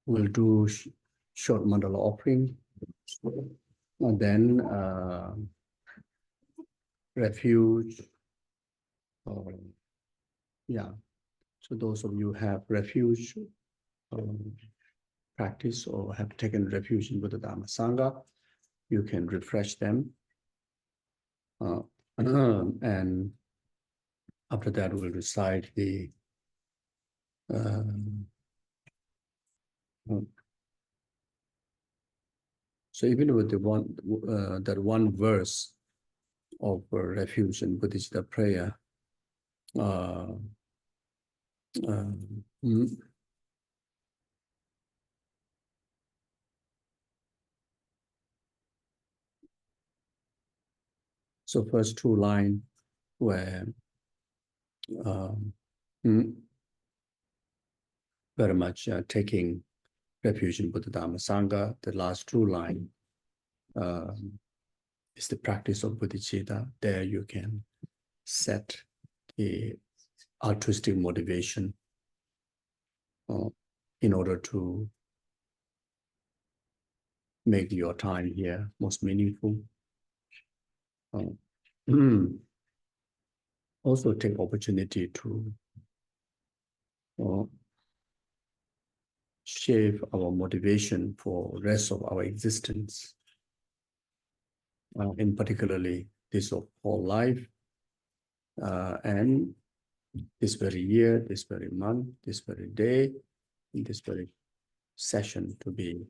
we'll do short mandala offering, and then refuge. Yeah, so those of you who have refuge practice or have taken refuge in Buddha Dhamma Sangha, you can refresh them. And after that, we'll recite the so even with the that one verse of refuge in Buddhist prayer, so first two lines where very much taking refuge in Buddha Dhamma Sangha. The last two lines is the practice of bodhicitta. There you can set the altruistic motivation in order to make your time here most meaningful. Also take opportunity to shape our motivation for rest of our existence, in particularly this of whole life, and this very year, this very month, this very day, in this very session to be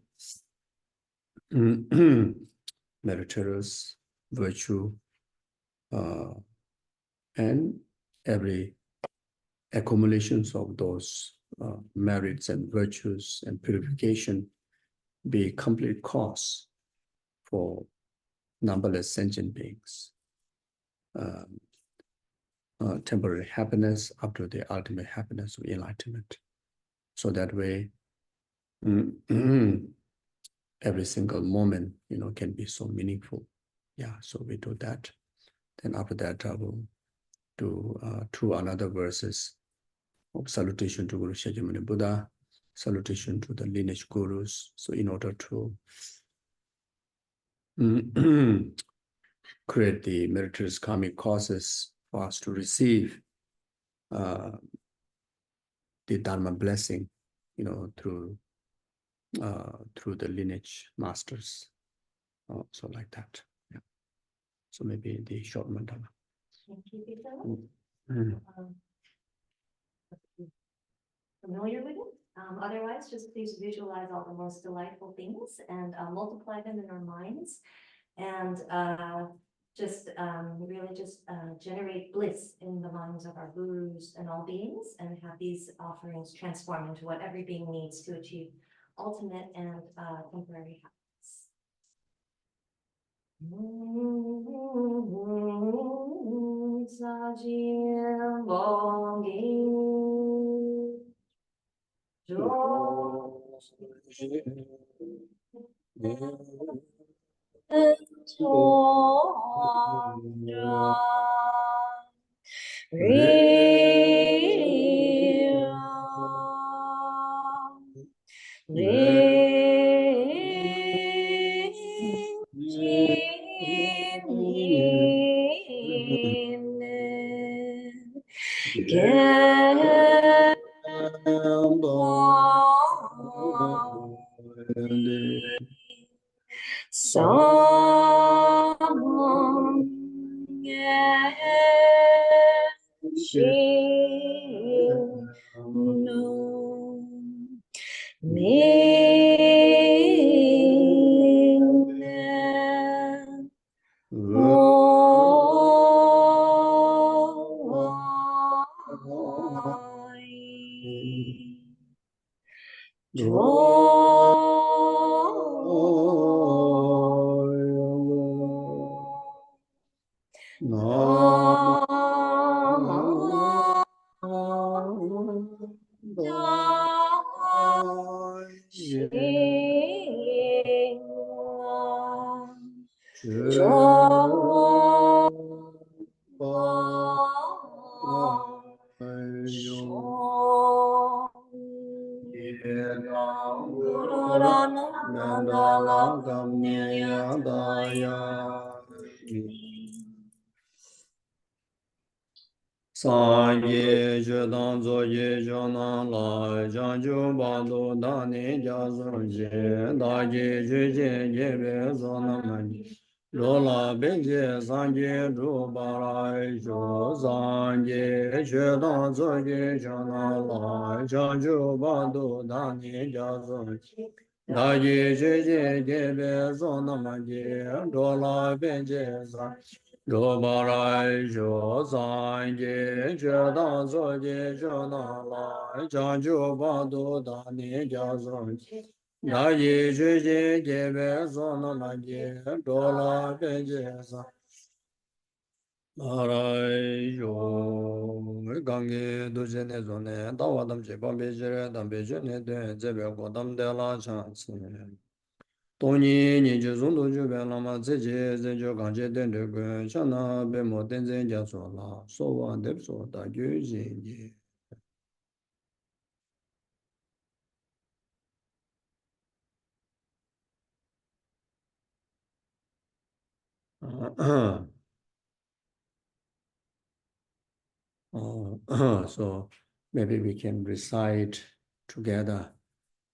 meritorious, virtue, and every accumulations of those merits and virtues and purification be complete cause for numberless sentient beings. Temporary happiness up to the ultimate happiness of enlightenment. So that way, every single moment, can be so meaningful. Yeah, so we do that. Then after that, I will do two another verses of salutation to Guru Shakyamuni Buddha, salutation to the lineage gurus. So in order to create the meritorious karmic causes for us to receive the Dharma blessing, through the lineage masters. So like that. Yeah. So maybe the short mandala. Thank you, familiar with it? Otherwise, just please visualize all the most delightful things and multiply them in our minds, and really generate bliss in the minds of our gurus and all beings, and have these offerings transform into what every being needs to achieve ultimate and temporary happiness. San ye je dan zo ye jo nan la jan ju ba do da ne ja zo je da je je je ye be zo na ma lo la be je san je ru ba ra jo san ye je dan zo ye jo nan la jan ju ba do da ne ja zo da je je je ye be zo na ma je lo la be je san Yo barai jo zan ye je dan zo ye jo na la jan jo ba do da ni ja zo da ye je ye ye be zo na ma ye do la be je sa barai jo gang ye do je ne zo ne da wa dam je ba be je re dam be je ne de je be go dam de la chan si Tony ni je zong do ju be la ma ze je ze jo gang je den de gun sha na be mo den zen ja so la so wa de so da ju jin ji so maybe we can recite together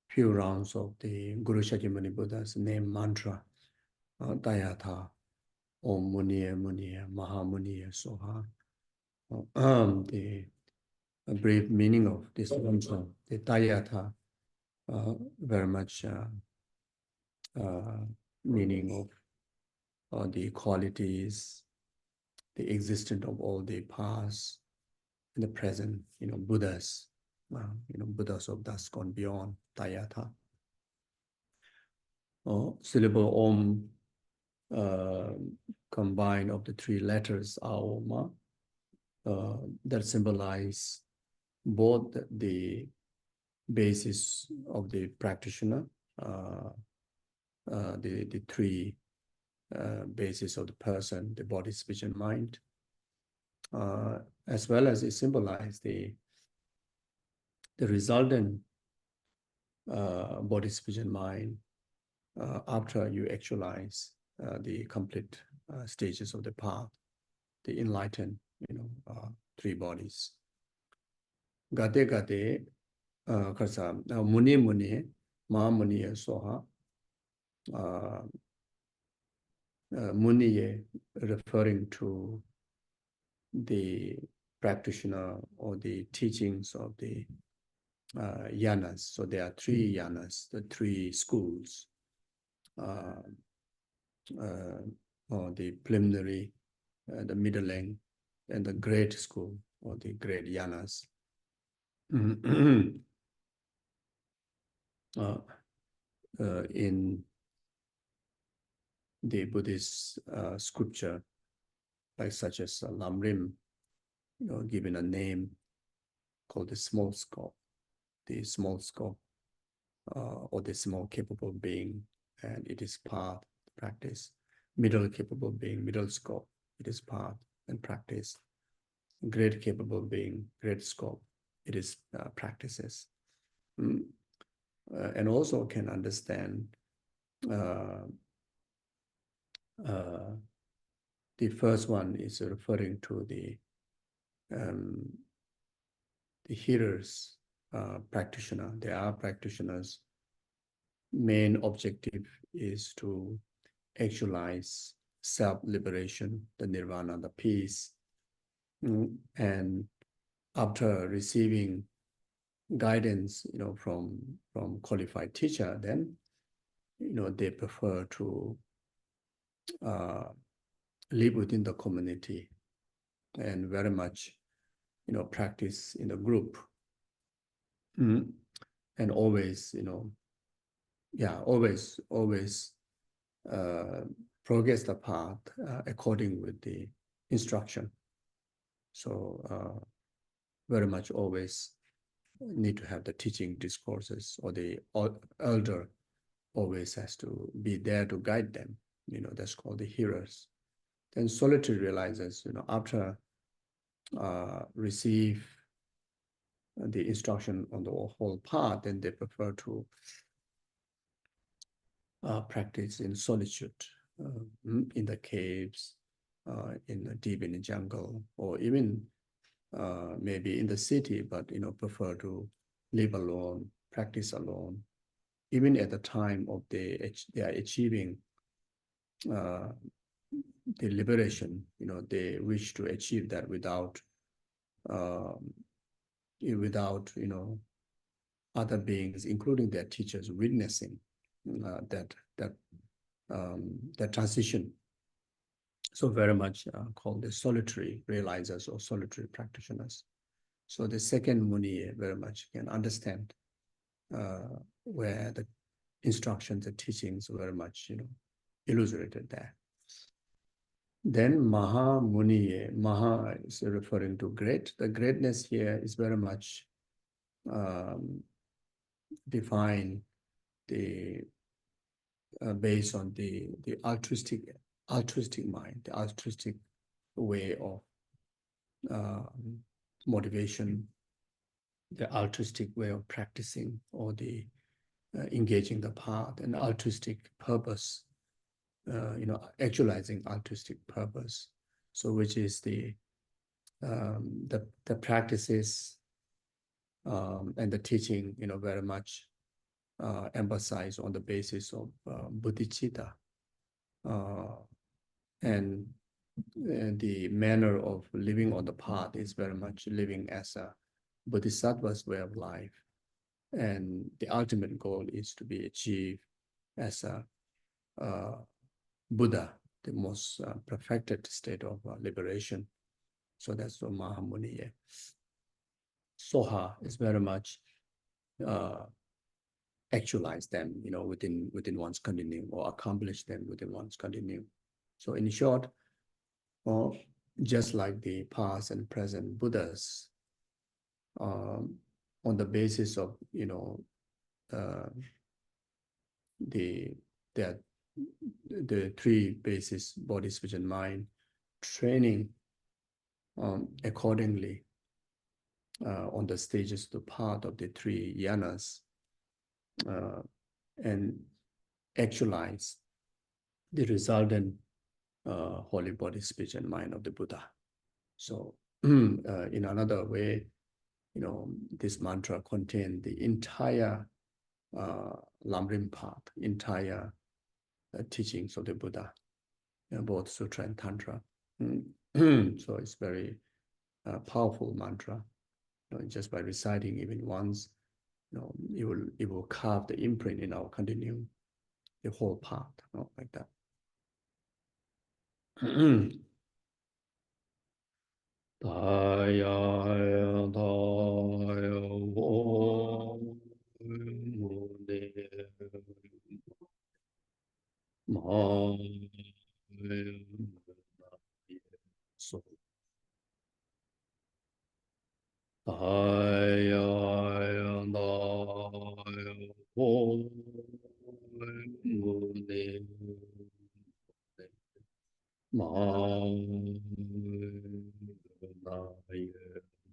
few rounds of the Guru Shakyamuni Buddha's name mantra Dayatha Om Muniye Muniye Maha Muniye Soha the brief meaning of this mantra, the Dayatha, very much meaning of the qualities, the existence of all the past and the present, Buddhas, Buddhas of dusk gone beyond, Dayatha. Syllable Om combined of the three letters Aoma that symbolize both the basis of the practitioner, the three basis of the person, the body, speech, and mind, as well as it symbolizes the resultant body, speech, and mind after you actualize the complete stages of the path, the enlightened, three bodies. Gate gate, karsa muni muni, ma muni soha. Muni referring to the practitioner or the teachings of the yanas. So there are three yanas, the three schools, or the preliminary, the middling, and the great school, or the great yanas. In the Buddhist scripture, like such as Lamrim, given a name called the small scope, or the small capable being, and it is part practice. Middle capable being, middle scope, it is part and practice. Great capable being, great scope, it is practices. And also can understand the first one is referring to the hearers, practitioner. There are practitioners. Main objective is to actualize self-liberation, the nirvana, the peace. And after receiving guidance, from qualified teacher, then, they prefer to live within the community and very much, practice in the group. And always, always progress the path according with the instruction. So very much always need to have the teaching discourses, or the elder always has to be there to guide them. That's called the hearers. Then solitary realizers, after receive the instruction on the whole path, then they prefer to practice in solitude, in the caves, in the deep in the jungle, or even maybe in the city, but prefer to live alone, practice alone. Even at the time of they are achieving the liberation, they wish to achieve that without other beings, including their teachers, witnessing that transition. So very much called the solitary realizers or solitary practitioners. So the second Muni very much can understand where the instructions, the teachings very much, illustrated there. Then Maha Muni, Maha is referring to great. The greatness here is very much defined based on the altruistic mind, the altruistic way of motivation, the altruistic way of practicing, or the engaging the path, and altruistic purpose, actualizing altruistic purpose. So which is the practices and the teaching, very much emphasize on the basis of bodhicitta, and the manner of living on the path is very much living as a bodhisattva's way of life. And the ultimate goal is to be achieved as a Buddha, the most perfected state of liberation. So that's the Mahamuni. Soha is very much actualize them, within one's continuum, or accomplish them within one's continuum. So in short, just like the past and present Buddhas, on the basis of the three basis, body, speech, and mind, training accordingly on the stages, the path of the three yanas, and actualize the resultant holy body, speech, and mind of the Buddha. So in another way, this mantra contains the entire Lamrim path, entire teachings of the Buddha, both Sutra and Tantra. So it's very powerful mantra. Just by reciting even once, it will carve the imprint in our continuum, the whole path, like that.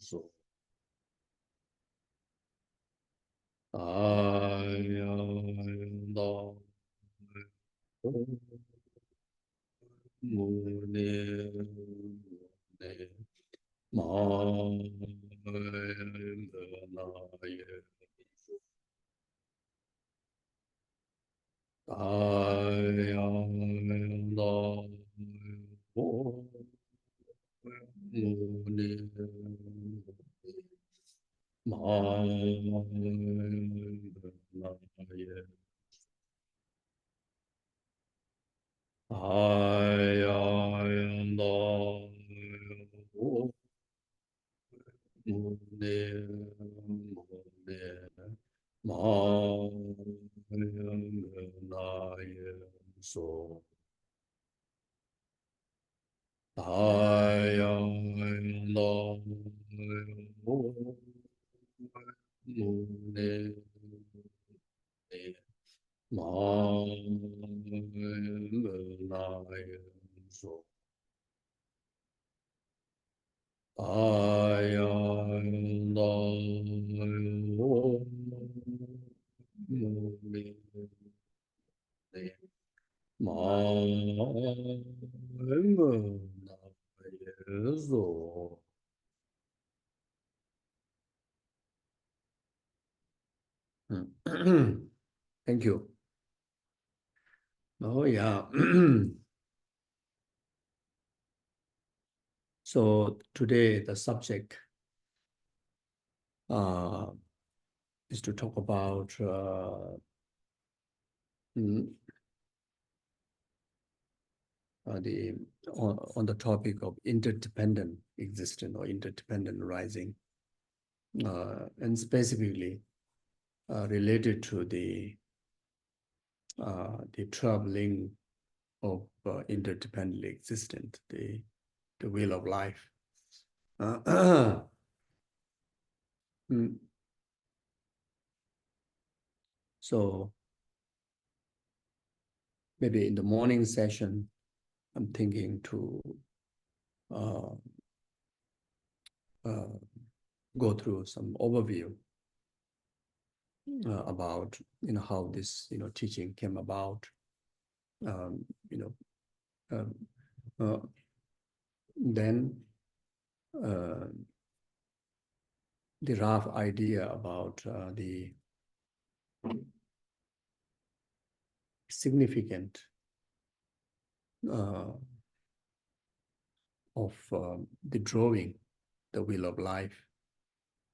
So Ma Thank you. Oh yeah. So today the subject is to talk about the on the topic of interdependent existence or interdependent arising, and specifically related to the troubling of interdependently existent, the wheel of life. So maybe in the morning session, I'm thinking to go through some overview about how this teaching came about. Then the rough idea about the significant of the drawing, the wheel of life.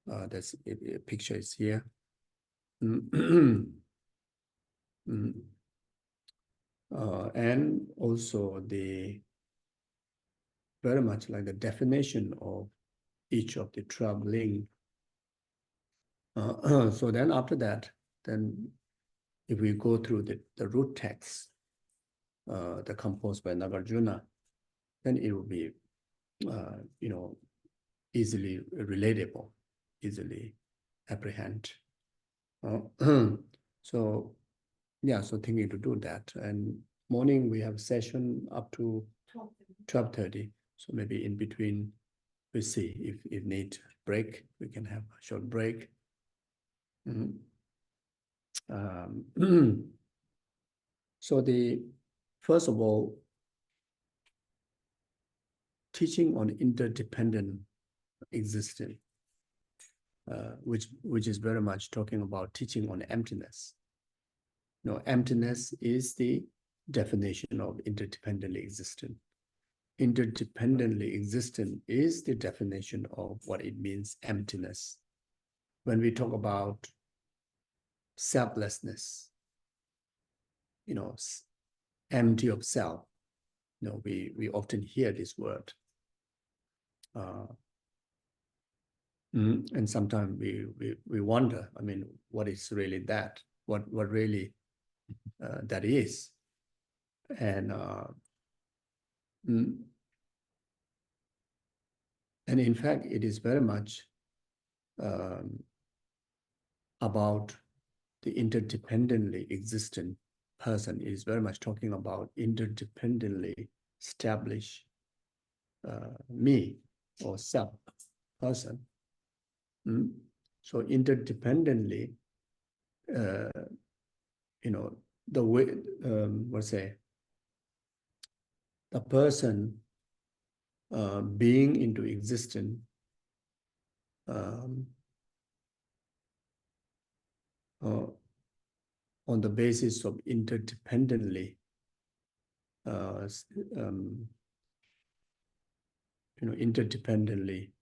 That's a picture is here. And also the very much like the definition of each of the troubling. So then after that, then if we go through the root text, the composed by Nāgārjuna, then it will be, easily relatable, easily apprehend. So yeah, so thinking to do that. And morning we have session up to 12:30. So maybe in between, we see if need break, we can have a short break. So first of all, teaching on interdependent existence, which is very much talking about teaching on emptiness. Emptiness is the definition of interdependently existent. Interdependently existent is the definition of what it means, emptiness. When we talk about selflessness, empty of self, we often hear this word. And sometimes we wonder, what is really that? What really that is? And in fact, it is very much about the interdependently existent person. It is very much talking about interdependently established me or self person. So interdependently, the way, the person being into existence on the basis of interdependently, interdependently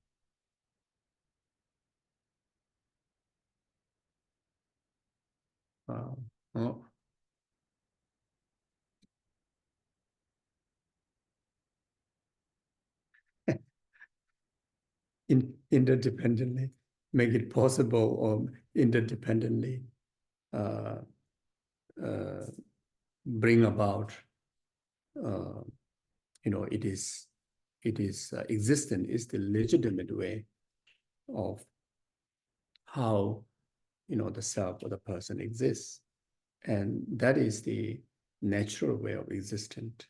interdependently make it possible, or interdependently bring about, it is existence is the legitimate way of how the self or the person exists, and that is the natural way of existence.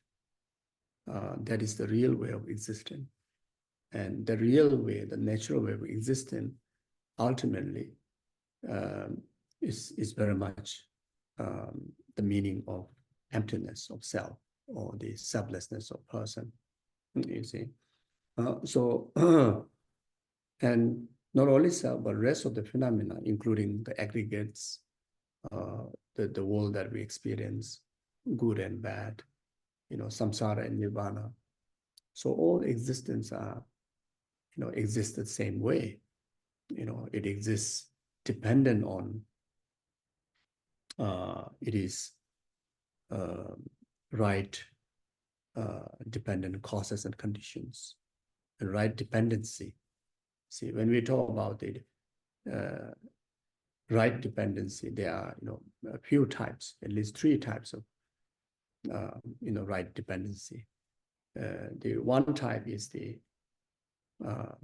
That is the real way of existence, and the real way, the natural way of existence, ultimately is very much the meaning of emptiness of self or the selflessness of person, you see. And not only self, but rest of the phenomena, including the aggregates, the world that we experience, good and bad, samsara and nirvana. So all existence are, exist the same way. It exists dependent on, it is right dependent causes and conditions, and right dependency. See, when we talk about the right dependency, there are, a few types, at least 3 types of, right dependency. The one type is the, the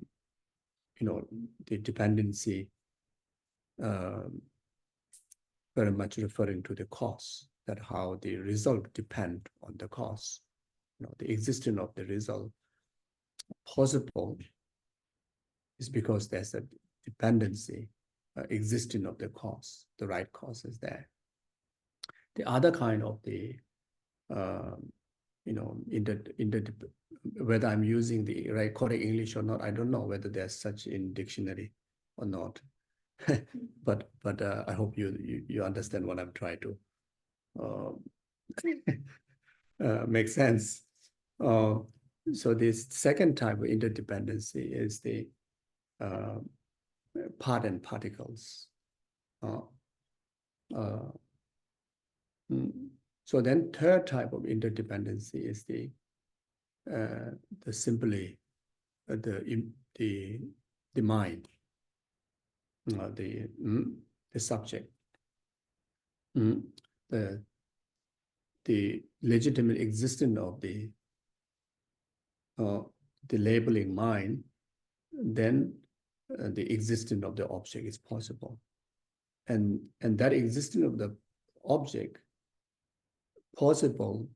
dependency very much referring to the cause, that how the result depend on the cause. The existence of the result possible is because there's a dependency existing of the cause. The right cause is there. The other kind of the, whether I'm using the right correct English or not, I don't know whether there's such in dictionary or not. but I hope you understand what I'm trying to make sense. So this second type of interdependency is the part and particles. So then third type of interdependency is the simply the mind, the subject, the legitimate existence of the labeling mind, then the existence of the object is possible, and that existence of the object possible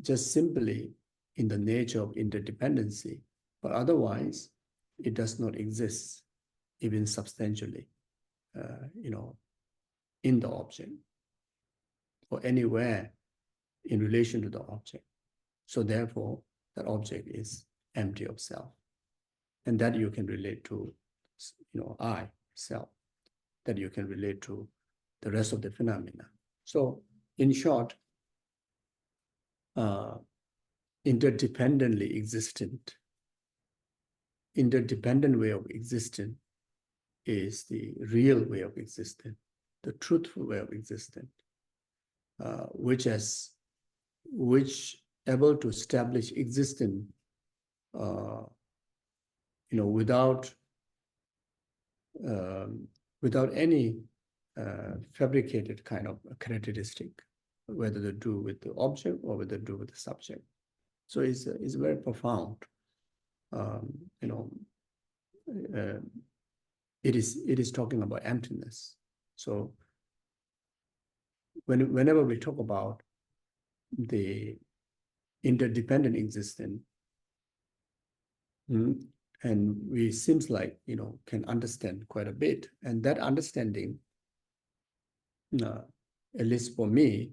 just simply in the nature of interdependency, but otherwise it does not exist even substantially, in the object or anywhere in relation to the object. So therefore, that object is empty of self, and that you can relate to, I, self, that you can relate to the rest of the phenomena. So in short, interdependently existent, interdependent way of existing is the real way of existing, the truthful way of existing, which able to establish existence, without any fabricated kind of characteristic, whether to do with the object or whether to do with the subject. So it's very profound. It is talking about emptiness. So whenever we talk about the interdependent existence, and we seems like can understand quite a bit, and that understanding, at least for me,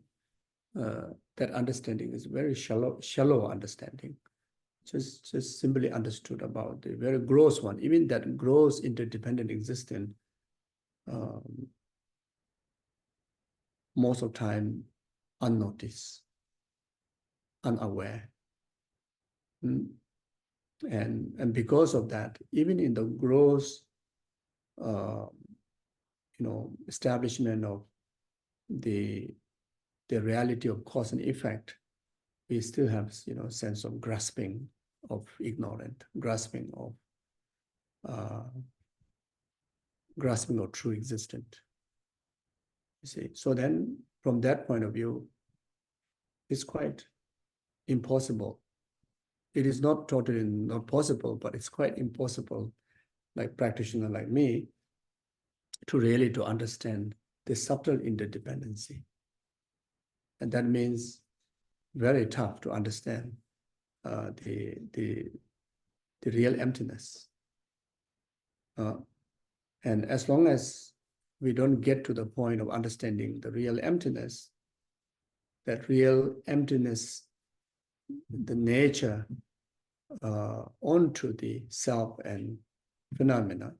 that understanding is very shallow understanding, just simply understood about the very gross one. Even that gross interdependent existence, most of the time unnoticed, unaware. And because of that, even in the gross, establishment of the reality of cause and effect, we still have, sense of grasping of ignorant, grasping of true existence. You see, so then from that point of view, it's quite impossible. It is not totally not possible, but it's quite impossible, like practitioner like me, to really to understand the subtle interdependency. And that means very tough to understand the real emptiness. And as long as we don't get to the point of understanding the real emptiness, that real emptiness, the nature onto the self and phenomena,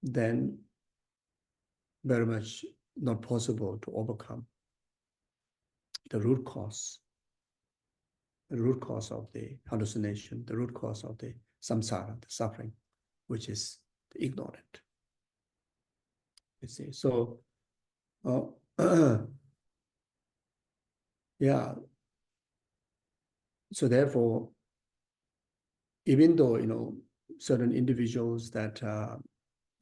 then very much not possible to overcome the root cause of the hallucination, the root cause of the samsara, the suffering, which is the ignorant. You see, so yeah. So therefore, even though certain individuals that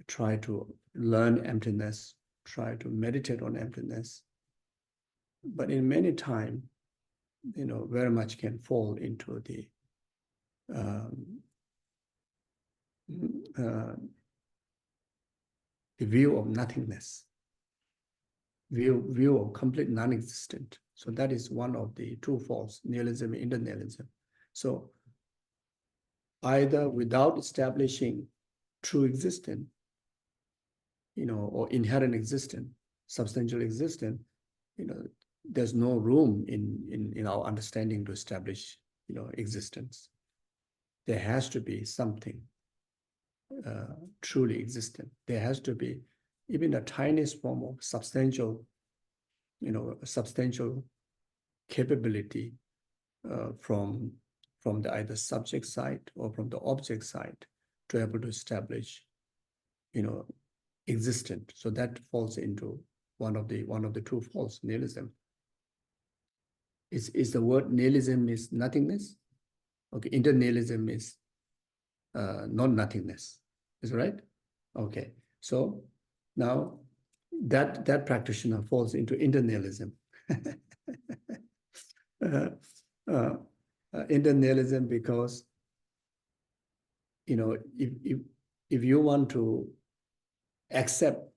try to learn emptiness, try to meditate on emptiness, but in many times, very much can fall into the view of nothingness, view of complete non-existent. So that is one of the two faults, nihilism and internihilism. So either without establishing true existence, or inherent existence, substantial existence, there's no room in our understanding to establish, existence. There has to be something truly existent. There has to be even the tiniest form of substantial, substantial capability from the either subject side or from the object side to be able to establish, existent. So that falls into one of the two faults, nihilism. Is the word nihilism is nothingness? Okay, internihilism is not nothingness. Is right? Okay. So now that practitioner falls into internihilism. Internihilism because if you want to accept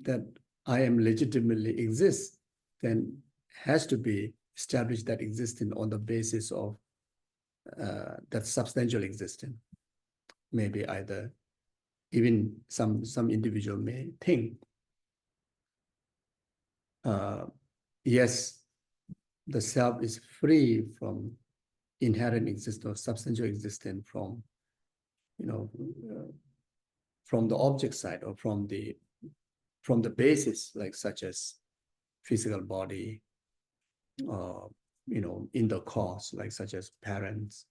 that I am legitimately exist, then has to be established that existence on the basis of that substantial existence. Maybe either even some individual may think, yes, the self is free from inherent existence or substantial existence from, from the object side or from the basis, like such as physical body, in the cause, like such as parents,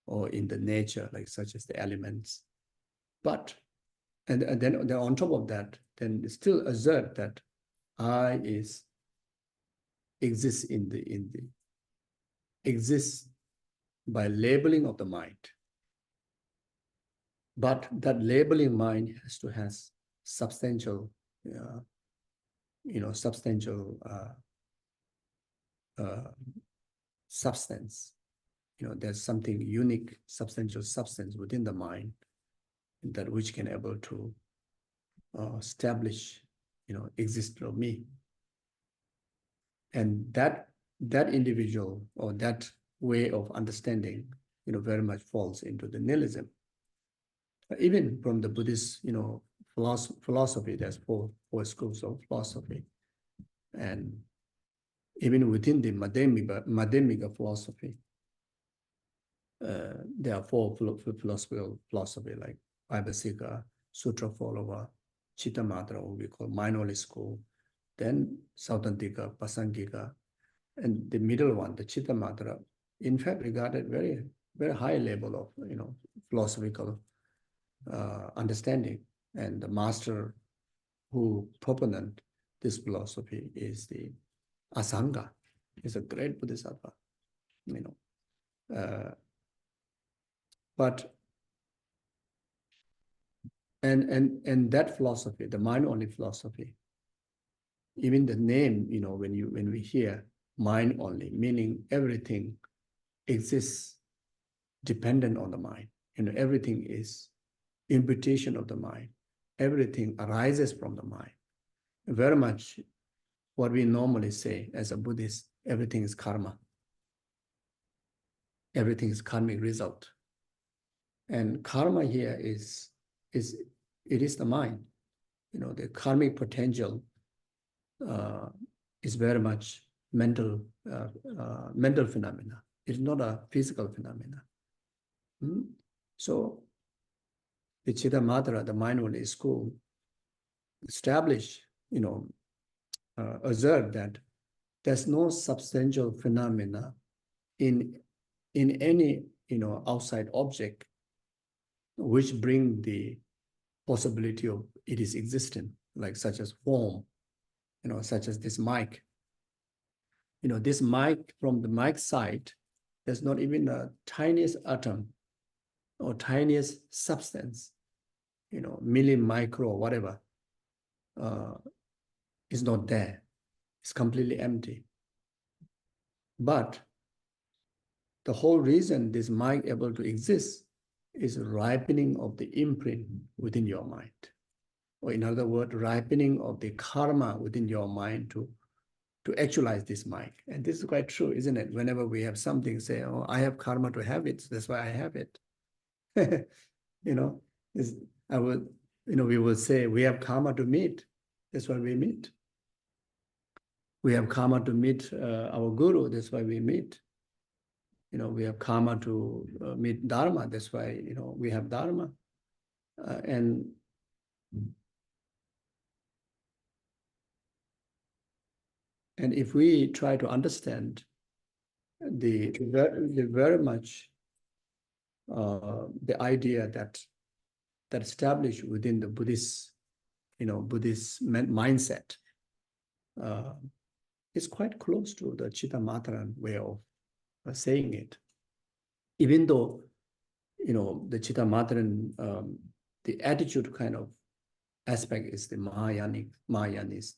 or in the nature, like such as the elements. But and then on top of that, then still assert that I exists exists by labeling of the mind. But that labeling mind has to have substantial, substantial substance. There's something unique, substantial substance within the mind that which can able to establish, existence of me. And that individual or that way of understanding, very much falls into the nihilism. Even from the Buddhist, philosophy, there's four schools of philosophy. And even within the Madhyamika philosophy, there are four philosophy like Vaibhasika, Sutra follower, Chittamatra, what we call mind-only school, then Sautantika, Pasangika, and the middle one, the Chittamatra, in fact, regarded very, very high level of, philosophical understanding. And the master who proponent this philosophy is the Asanga. He's a great Bodhisattva, but and that philosophy, the mind-only philosophy, even the name, when we hear mind only, meaning everything exists dependent on the mind. Everything is imputation of the mind. Everything arises from the mind. Very much what we normally say as a Buddhist, everything is karma. Everything is karmic result. And karma here is the mind. The karmic potential is very much mental mental phenomena. It's not a physical phenomena. So the Chitta Matra, the mindfulness school, established, observed that there's no substantial phenomena in any outside object which bring the possibility of it is existent, like such as form, such as this mic. This mic, from the mic side, there's not even a tiniest atom or tiniest substance, milli, micro, whatever, is not there. It's completely empty. But the whole reason this mic able to exist is ripening of the imprint within your mind. Or in other words, ripening of the karma within your mind to actualize this mic. And this is quite true, isn't it? Whenever we have something, say, oh, I have karma to have it, that's why I have it. We will say we have karma to meet, that's why we meet. We have karma to meet our guru, that's why we meet. We have karma to meet dharma, that's why we have dharma. And if we try to understand the very much the idea that established within the Buddhist mindset, is quite close to the Chitta Matra way of saying it. Even though, the Chitta Matra, the attitude kind of aspect is the Mahayanis.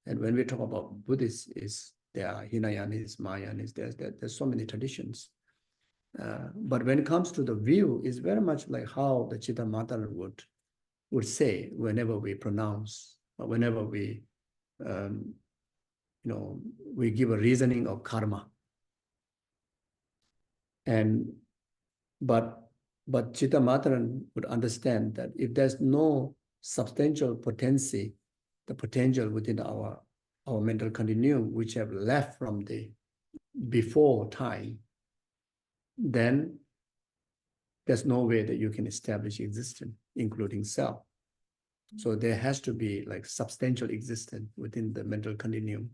And when we talk about Buddhists, there are Hinayanis, Mahayanis, there's so many traditions. But when it comes to the view, it's very much like how the Chitta Matra would say whenever we pronounce, or whenever we, we give a reasoning of karma. But Chitta Matra would understand that if there's no substantial potency, the potential within our mental continuum, which have left from the before time, then there's no way that you can establish existence, including self. So there has to be like substantial existence within the mental continuum.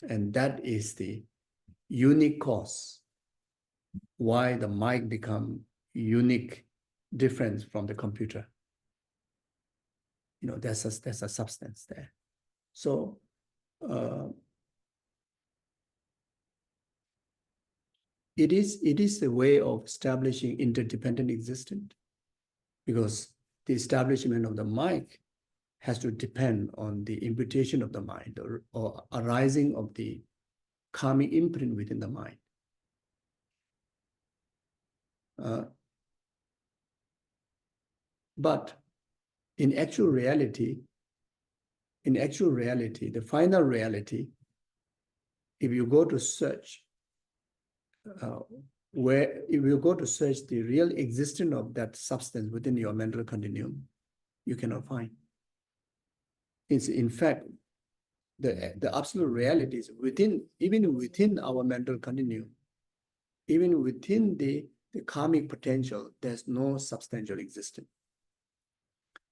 And that is the unique cause why the mic become unique, different from the computer. There's a substance there. So it is a way of establishing interdependent existence, because the establishment of the mic has to depend on the imputation of the mind or arising of the karmic imprint within the mind. But in actual reality, the final reality, if you go to search, if you go to search the real existence of that substance within your mental continuum, you cannot find. It's in fact, the absolute reality is even within our mental continuum, even within the karmic potential, there's no substantial existence.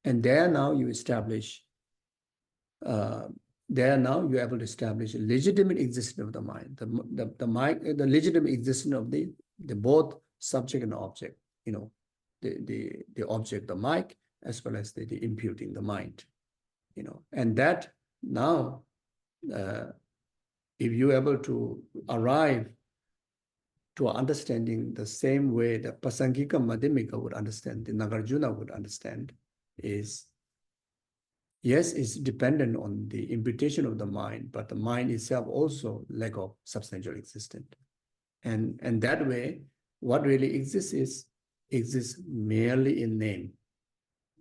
And there now you establish, you're able to establish a legitimate existence of the mind, the legitimate existence of the both subject and object, the object, the mic, as well as the imputing, the mind, and that now, if you're able to arrive to understanding the same way that Pasangika Madhyamika would understand, the Nāgārjuna would understand, is yes, it's dependent on the imputation of the mind, but the mind itself also lack of substantial existence. And that way, what really exists exists merely in name,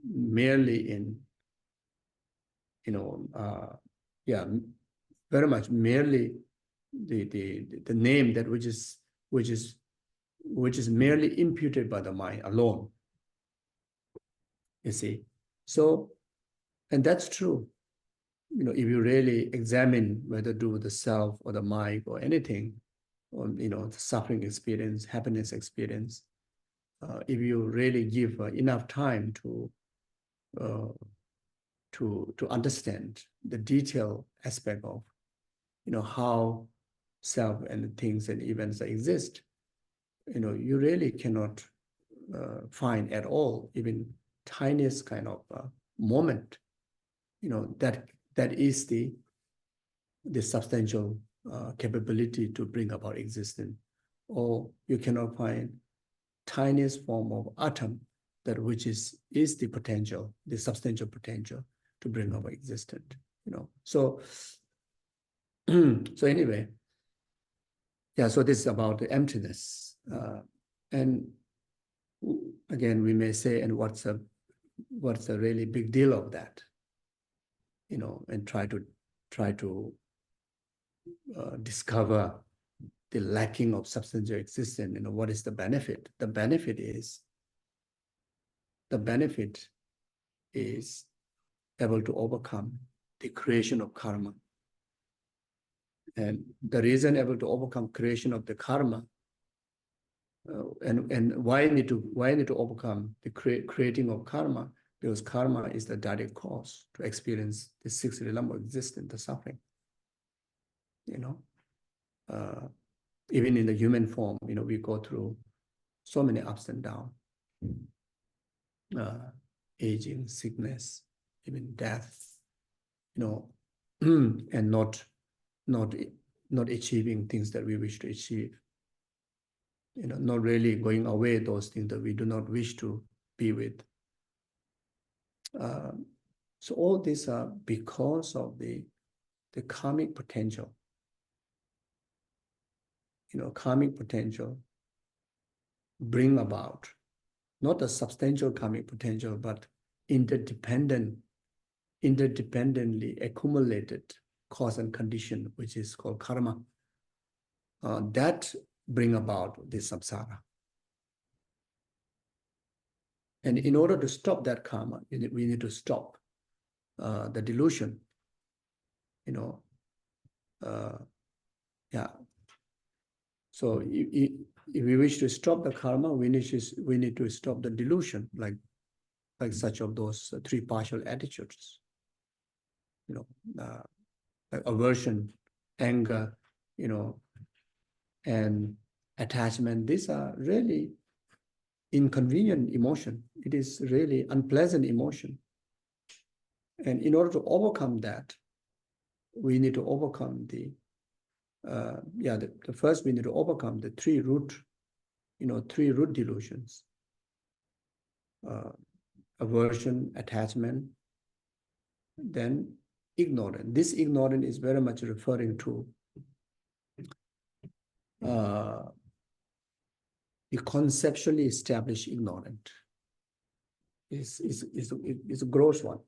merely in, very much merely the name that which is merely imputed by the mind alone. You see, so, and that's true. if you really examine whether do with the self or the mind or anything, or, the suffering experience, happiness experience, if you really give enough time to understand the detailed aspect of, how self and things and events exist, you really cannot find at all, even tiniest kind of moment, that is the substantial capability to bring about existence. Or you cannot find tiniest form of atom that which is the potential, the substantial potential to bring about existence. So so anyway, yeah, so this is about the emptiness. And again, we may say, and what's a really big deal of that? And try to discover the lacking of substantial existence. What is the benefit? The benefit is able to overcome the creation of karma. And the reason able to overcome creation of the karma, and why need to overcome the creating of karma? Because karma is the direct cause to experience the six realm of existence, the suffering. Even in the human form, we go through so many ups and downs, aging, sickness, even death, and not achieving things that we wish to achieve, not really going away those things that we do not wish to be with. So all these are because of the karmic potential. Karmic potential bring about not a substantial karmic potential, but interdependently accumulated cause and condition, which is called karma. That bring about the samsara. And in order to stop that karma, we need to stop the delusion. Yeah. So if we wish to stop the karma, we need to stop the delusion, like such of those three partial attitudes. Like aversion, anger, and attachment. These are really inconvenient emotion. It is really unpleasant emotion. And in order to overcome that, we need to overcome the first we need to overcome the three root delusions. Aversion, attachment, then ignorance. This ignorance is very much referring to the conceptually established ignorance. Is a gross one.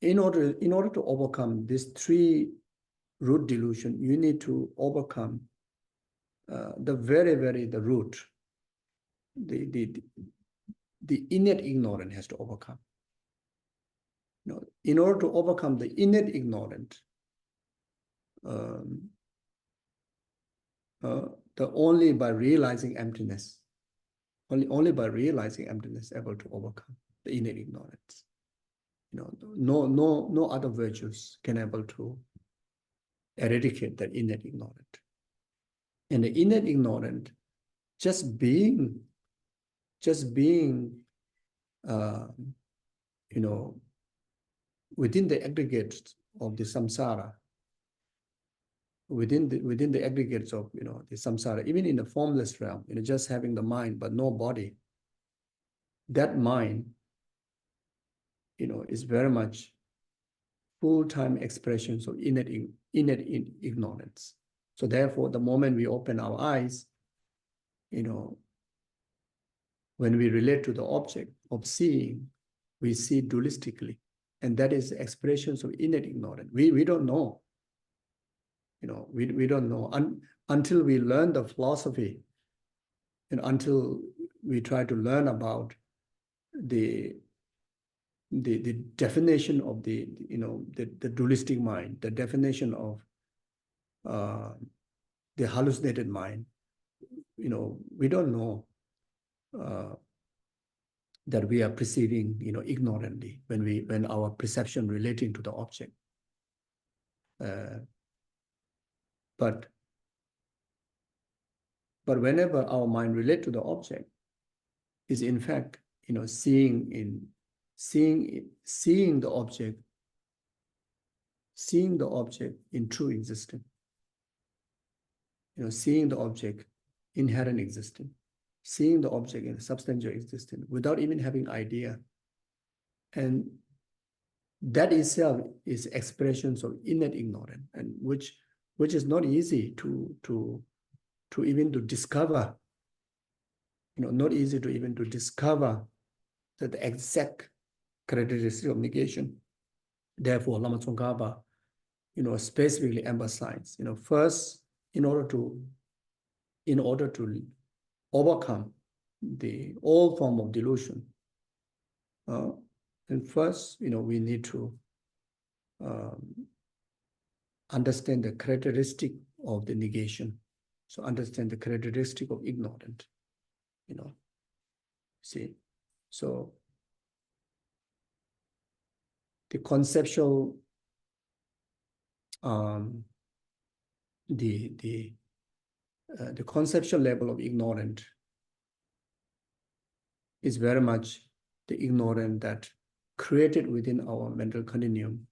In order to overcome these three root delusion, you need to overcome the root, the innate ignorance has to overcome. In order to overcome the innate ignorance, only by realizing emptiness, only by realizing emptiness, able to overcome the innate ignorance. No other virtues can able to eradicate that innate ignorance. And the innate ignorance, just being within the aggregates of the samsara, within the aggregates of the samsara, even in the formless realm, just having the mind but no body, that mind is very much full-time expressions of innate ignorance. So therefore, the moment we open our eyes, when we relate to the object of seeing, we see dualistically. And that is expressions of innate ignorance. We don't know. We don't know until we learn the philosophy, and until we try to learn about the the definition of the dualistic mind, the definition of the hallucinated mind, we don't know that we are perceiving, ignorantly when our perception relating to the object. But whenever our mind relate to the object, is in fact, seeing the object in true existence. Seeing the object inherent existence, seeing the object in substantial existence without even having idea. And that itself is expressions of innate ignorance, and which is not easy to even to discover, not easy to even to discover the exact characteristic of negation. Therefore, Lama Tsongkhapa, specifically emphasize, first, in order to overcome all form of delusion, and first, we need to understand the characteristic of the negation. So understand the characteristic of ignorant, see. So the conceptual, the conceptual level of ignorant is very much the ignorance that created within our mental continuum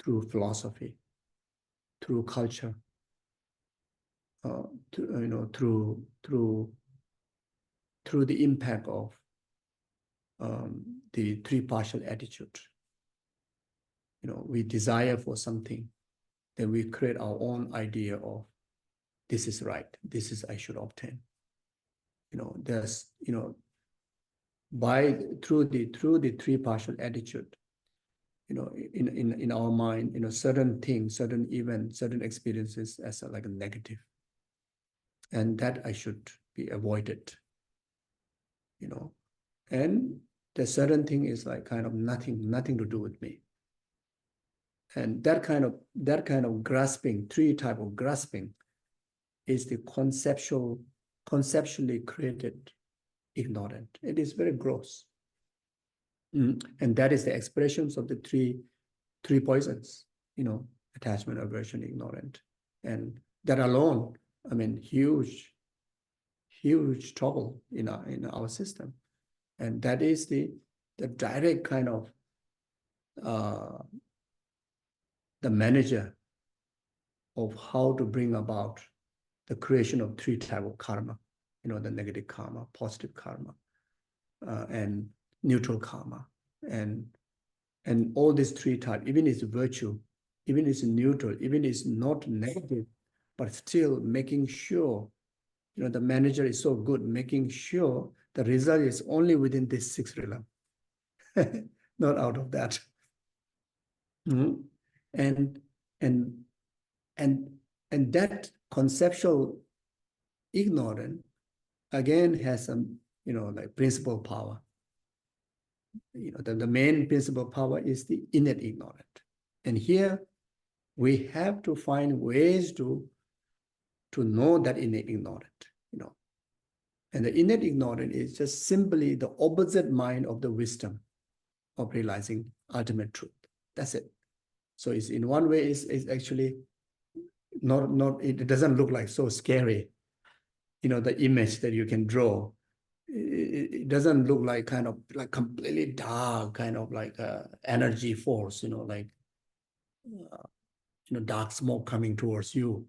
through philosophy, through culture, through the impact of the three partial attitude. We desire for something, then we create our own idea of this is right, this is I should obtain. There's through the three partial attitude, in our mind, certain things, certain events, certain experiences as like a negative, and that I should be avoided. And the certain thing is like kind of nothing to do with me. And that kind of grasping, three type of grasping, is the conceptually created ignorant. It is very gross. And that is the expressions of the three poisons, attachment, aversion, ignorant. And that alone, huge trouble in our system. And that is the direct kind of the manager of how to bring about the creation of three type of karma, the negative karma, positive karma, and neutral karma, and all these three types, even it's virtue, even it's neutral, even it's not negative, but still making sure, the manager is so good, making sure the result is only within this six realm, not out of that. And that conceptual ignorance again has some, like principal power. The main principal power is the innate ignorance. And here we have to find ways to know that innate ignorance, And the innate ignorance is just simply the opposite mind of the wisdom of realizing ultimate truth. That's it. So it's in one way it's actually not it doesn't look like so scary. The image that you can draw, it doesn't look like kind of like completely dark, kind of like energy force, like dark smoke coming towards you,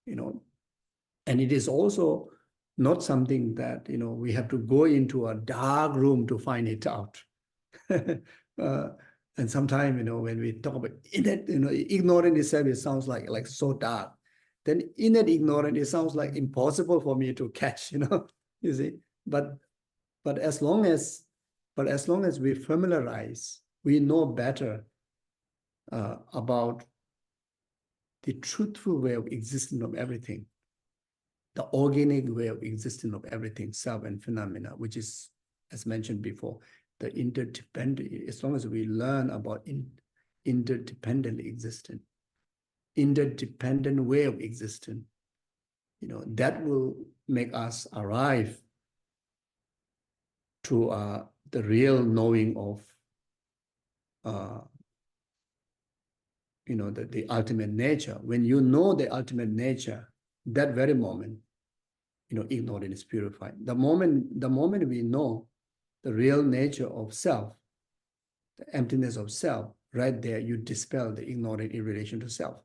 and it is also not something that we have to go into a dark room to find it out. And sometimes when we talk about innate, ignorant itself, it sounds like so dark. Then innate ignorance, it sounds like impossible for me to catch, you see. But as long as we familiarize, we know better about the truthful way of existence of everything, the organic way of existence of everything, self and phenomena, which is, as mentioned before, the interdependent, as long as we learn about interdependent existence, interdependent way of existence, that will make us arrive to the real knowing of the ultimate nature. When you know the ultimate nature, that very moment, ignorance is purified. The moment we know the real nature of self, the emptiness of self, right there, you dispel the ignorance in relation to self,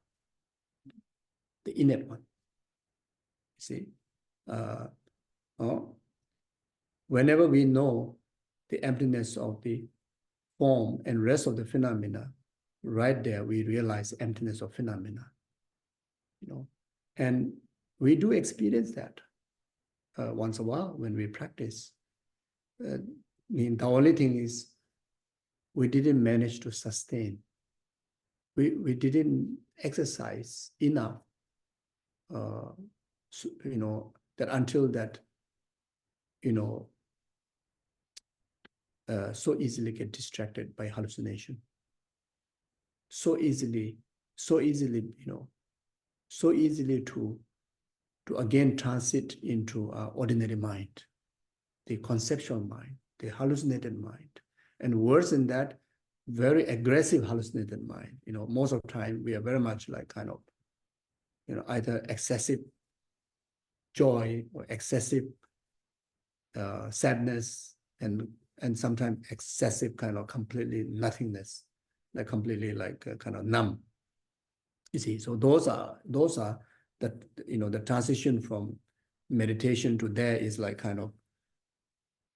the innate one. See, whenever we know the emptiness of the form and rest of the phenomena, right there, we realize emptiness of phenomena, and we do experience that once in a while when we practice. The only thing is we didn't manage to sustain. We didn't exercise enough, that until that, so easily get distracted by hallucination. So easily, so easily to again transit into ordinary mind, the conceptual mind, the hallucinated mind, and worse than that, very aggressive hallucinated mind. Most of the time we are very much like kind of, either excessive joy or excessive sadness, and sometimes excessive kind of completely nothingness, like completely like kind of numb. You see, so those are the the transition from meditation to there is like kind of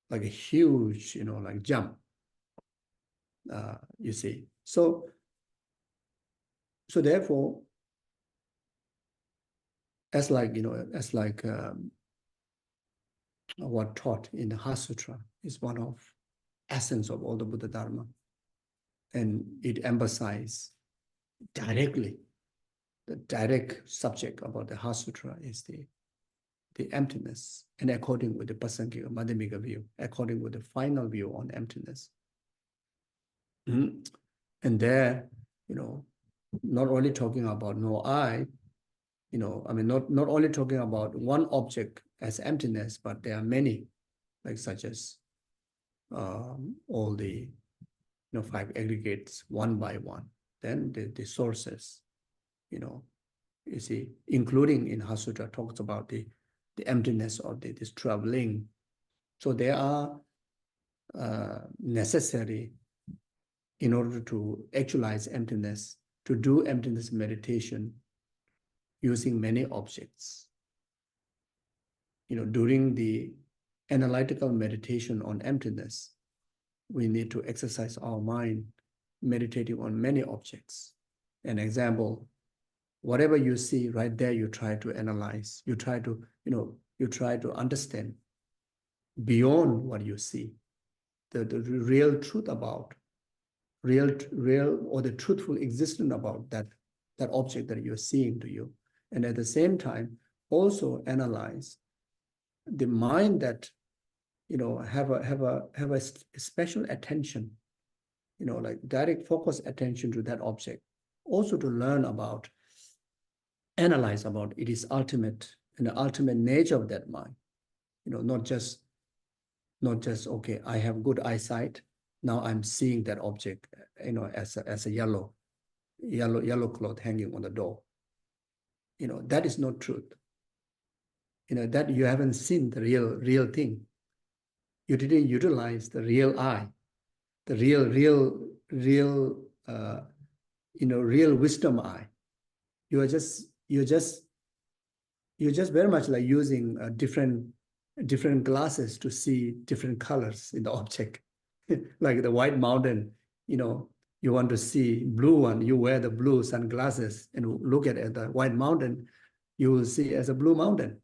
like a huge like jump. You see, so therefore, as like what taught in the Heart Sutra is one of essence of all the Buddha Dharma, and it emphasizes directly. The direct subject about the Heart Sutra is the emptiness, and according with the Pasangika Madhyamika view, according with the final view on emptiness. And there, not only talking about no I, not only talking about one object as emptiness, but there are many, like such as all the 5 aggregates one by one. Then the sources, you see, including in Heart Sutra talks about the emptiness of this traveling. So they are necessary in order to actualize emptiness, to do emptiness meditation using many objects. During the analytical meditation on emptiness, we need to exercise our mind meditating on many objects. An example, whatever you see right there, you try to analyze, you try to understand beyond what you see, the real truth about, real or the truthful existence about that object that you're seeing to you. And at the same time, also analyze the mind that, have a special attention, like direct focus attention to that object, also to learn about, analyze about its ultimate and the ultimate nature of that mind. Not just okay, I have good eyesight, now I'm seeing that object, as a yellow cloth hanging on the door. That is not truth. That you haven't seen the real thing. You didn't utilize the real eye, the real wisdom eye. You're just very much like using different glasses to see different colors in the object. Like the white mountain, you want to see blue one, you wear the blue sunglasses and look at the white mountain, you will see as a blue mountain.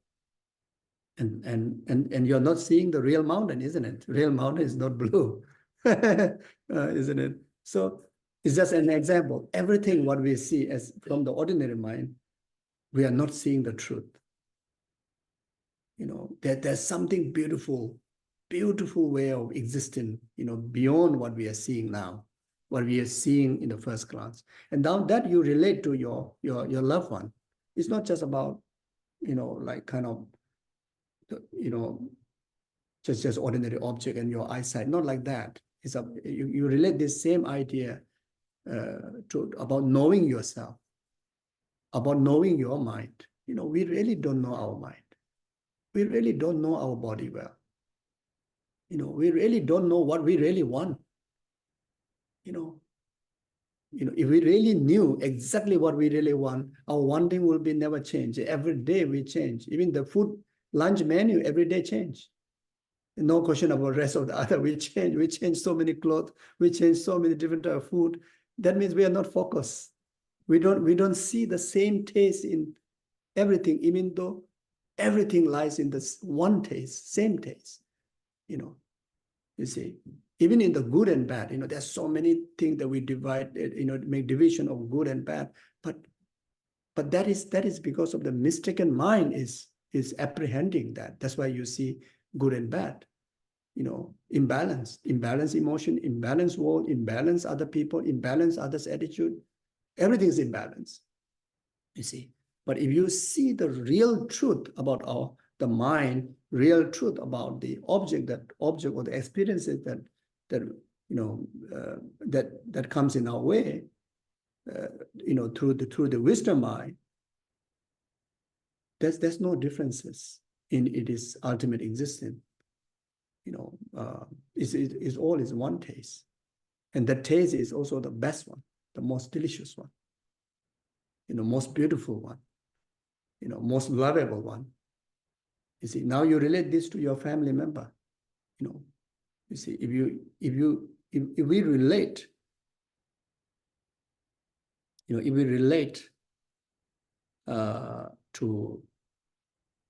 And you're not seeing the real mountain, isn't it? Real mountain is not blue, isn't it? So it's just an example. Everything what we see as from the ordinary mind, we are not seeing the truth. There's something beautiful beautiful way of existing, beyond what we are seeing now, what we are seeing in the first class. And now that you relate to your loved one, it's not just about, like kind of, just ordinary object and your eyesight, not like that. It's you relate this same idea about knowing yourself, about knowing your mind. We really don't know our mind. We really don't know our body well. We really don't know what we really want. If we really knew exactly what we really want, our wanting will be never change. Every day we change. Even the food lunch menu every day change. No question about the rest of the other. We change. We change so many clothes. We change so many different type of food. That means we are not focused. We don't see the same taste in everything, even though everything lies in this one taste, same taste. You see, even in the good and bad, there's so many things that we divide, make division of good and bad. But that is because of the mistaken mind is apprehending that. That's why you see good and bad, imbalance emotion, imbalance world, imbalance other people, imbalance others' attitude. Everything is imbalance, you see. But if you see the real truth about the mind, real truth about the object or the experiences that comes in our way, through the wisdom eye, there's no differences in its ultimate existence. It's all is one taste, and that taste is also the best one, the most delicious one, most beautiful one, most lovable one. You see, now you relate this to your family member. You see, if we relate, if we relate to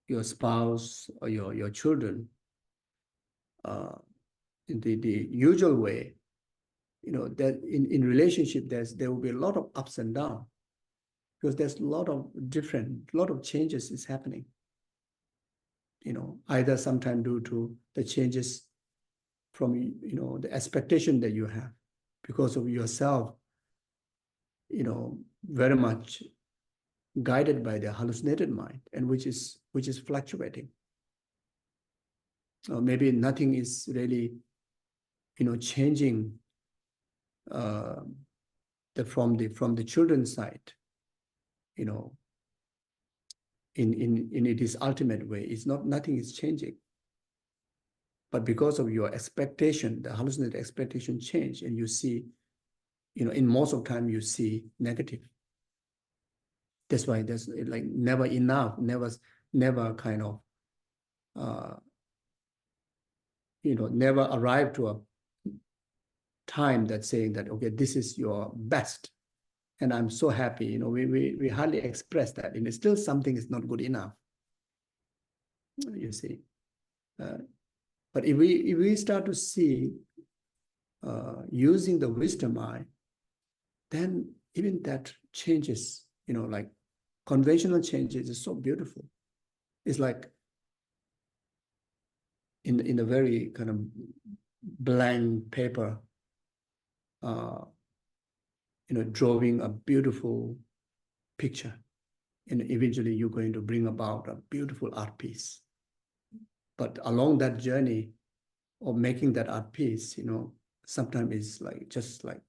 your spouse or your children, in the usual way, that in relationship there will be a lot of ups and downs, because there's a lot of changes is happening. Either sometimes due to the changes from the expectation that you have because of yourself, very much guided by the hallucinated mind, and which is fluctuating. Maybe nothing is really changing from the children's side, in its ultimate way. It's nothing is changing. But because of your expectation, the hallucinated expectation change, and you see, in most of the time you see negative. That's why there's like never enough, never kind of, never arrive to a time that's saying that, okay, this is your best, and I'm so happy. We hardly express that, and still something is not good enough. You see, but if we start to see using the wisdom eye, then even that changes. Like conventional changes is so beautiful. It's like in a very kind of blank paper, drawing a beautiful picture, and eventually you're going to bring about a beautiful art piece. But along that journey of making that art piece, sometimes it's like just like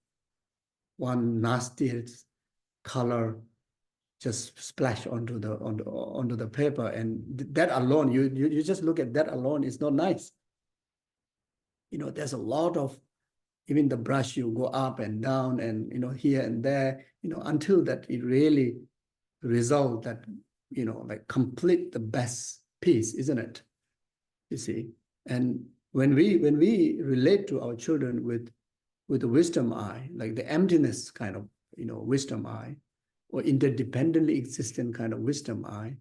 one nasty color just splash onto the paper, and that alone, you just look at that alone, it's not nice. There's a lot of, even the brush, you go up and down and here and there, until that it really result that like complete the best piece, isn't it? You see. And when we relate to our children with the wisdom eye, like the emptiness kind of wisdom eye, or interdependently existent kind of wisdom eye,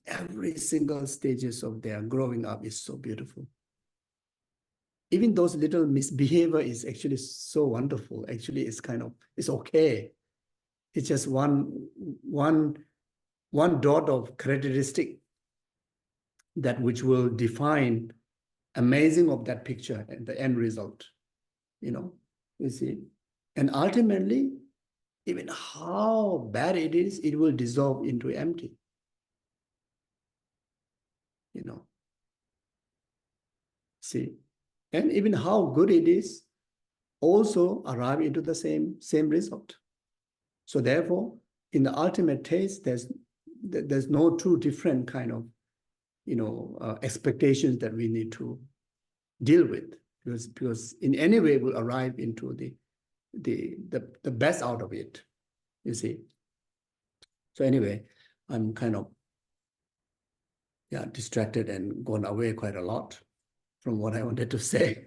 every single stages of their growing up is so beautiful. Even those little misbehavior is actually so wonderful. Actually, it's okay. It's just one dot of characteristic that which will define amazing of that picture and the end result, you see. And ultimately, even how bad it is, it will dissolve into empty, see. And even how good it is, also arrive into the same result. So therefore, in the ultimate taste, there's no two different kind of expectations that we need to deal with, because in any way we'll arrive into the best out of it, you see. So anyway, I'm kind of distracted and gone away quite a lot from what I wanted to say.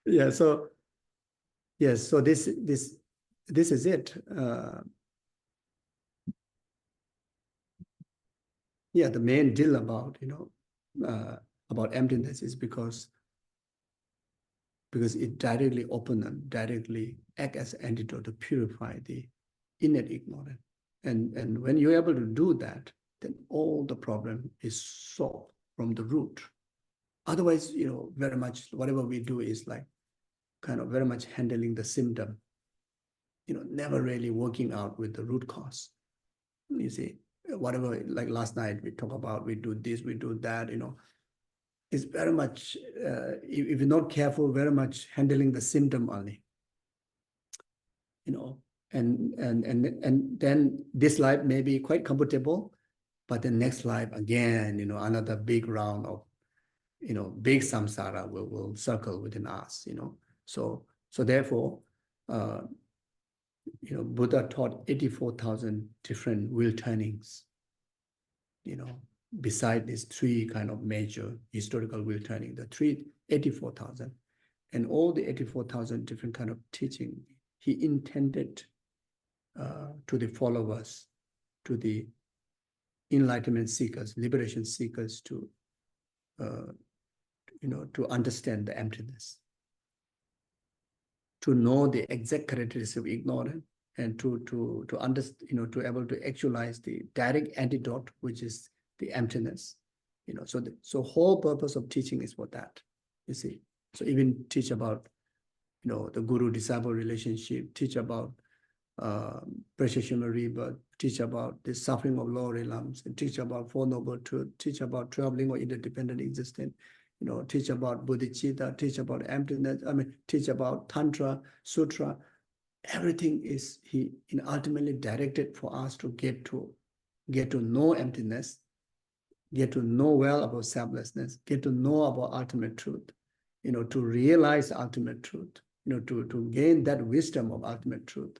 Yeah, so yes, so this is it. Yeah, the main deal about about emptiness is because it directly open and directly act as an antidote to purify the innate ignorance. And when you're able to do that, then all the problem is solved from the root. Otherwise, very much whatever we do is like kind of very much handling the symptom, never really working out with the root cause. You see, whatever, like last night we talk about, we do this, we do that, it's very much, if you're not careful, very much handling the symptom only, and then this life may be quite comfortable, but the next life again, another big round of, big samsara will circle within us, So therefore, Buddha taught 84,000 different will turnings, beside these three kind of major historical will turning, 84,000. And all the 84,000 different kind of teaching, he intended to the followers, to the enlightenment seekers, liberation seekers, to understand the emptiness, to know the exact characteristics of ignorance, and to understand, to able to actualize the direct antidote, which is the emptiness. So whole purpose of teaching is for that, you see. So even teach about, the guru-disciple relationship, teach about precious human rebirth, teach about the suffering of lower realms, and teach about Four Noble Truths, teach about traveling or interdependent existence, teach about bodhicitta, teach about emptiness, teach about tantra, sutra. Everything is ultimately directed for us to get to know emptiness, get to know well about selflessness, get to know about ultimate truth, to realize ultimate truth, to gain that wisdom of ultimate truth,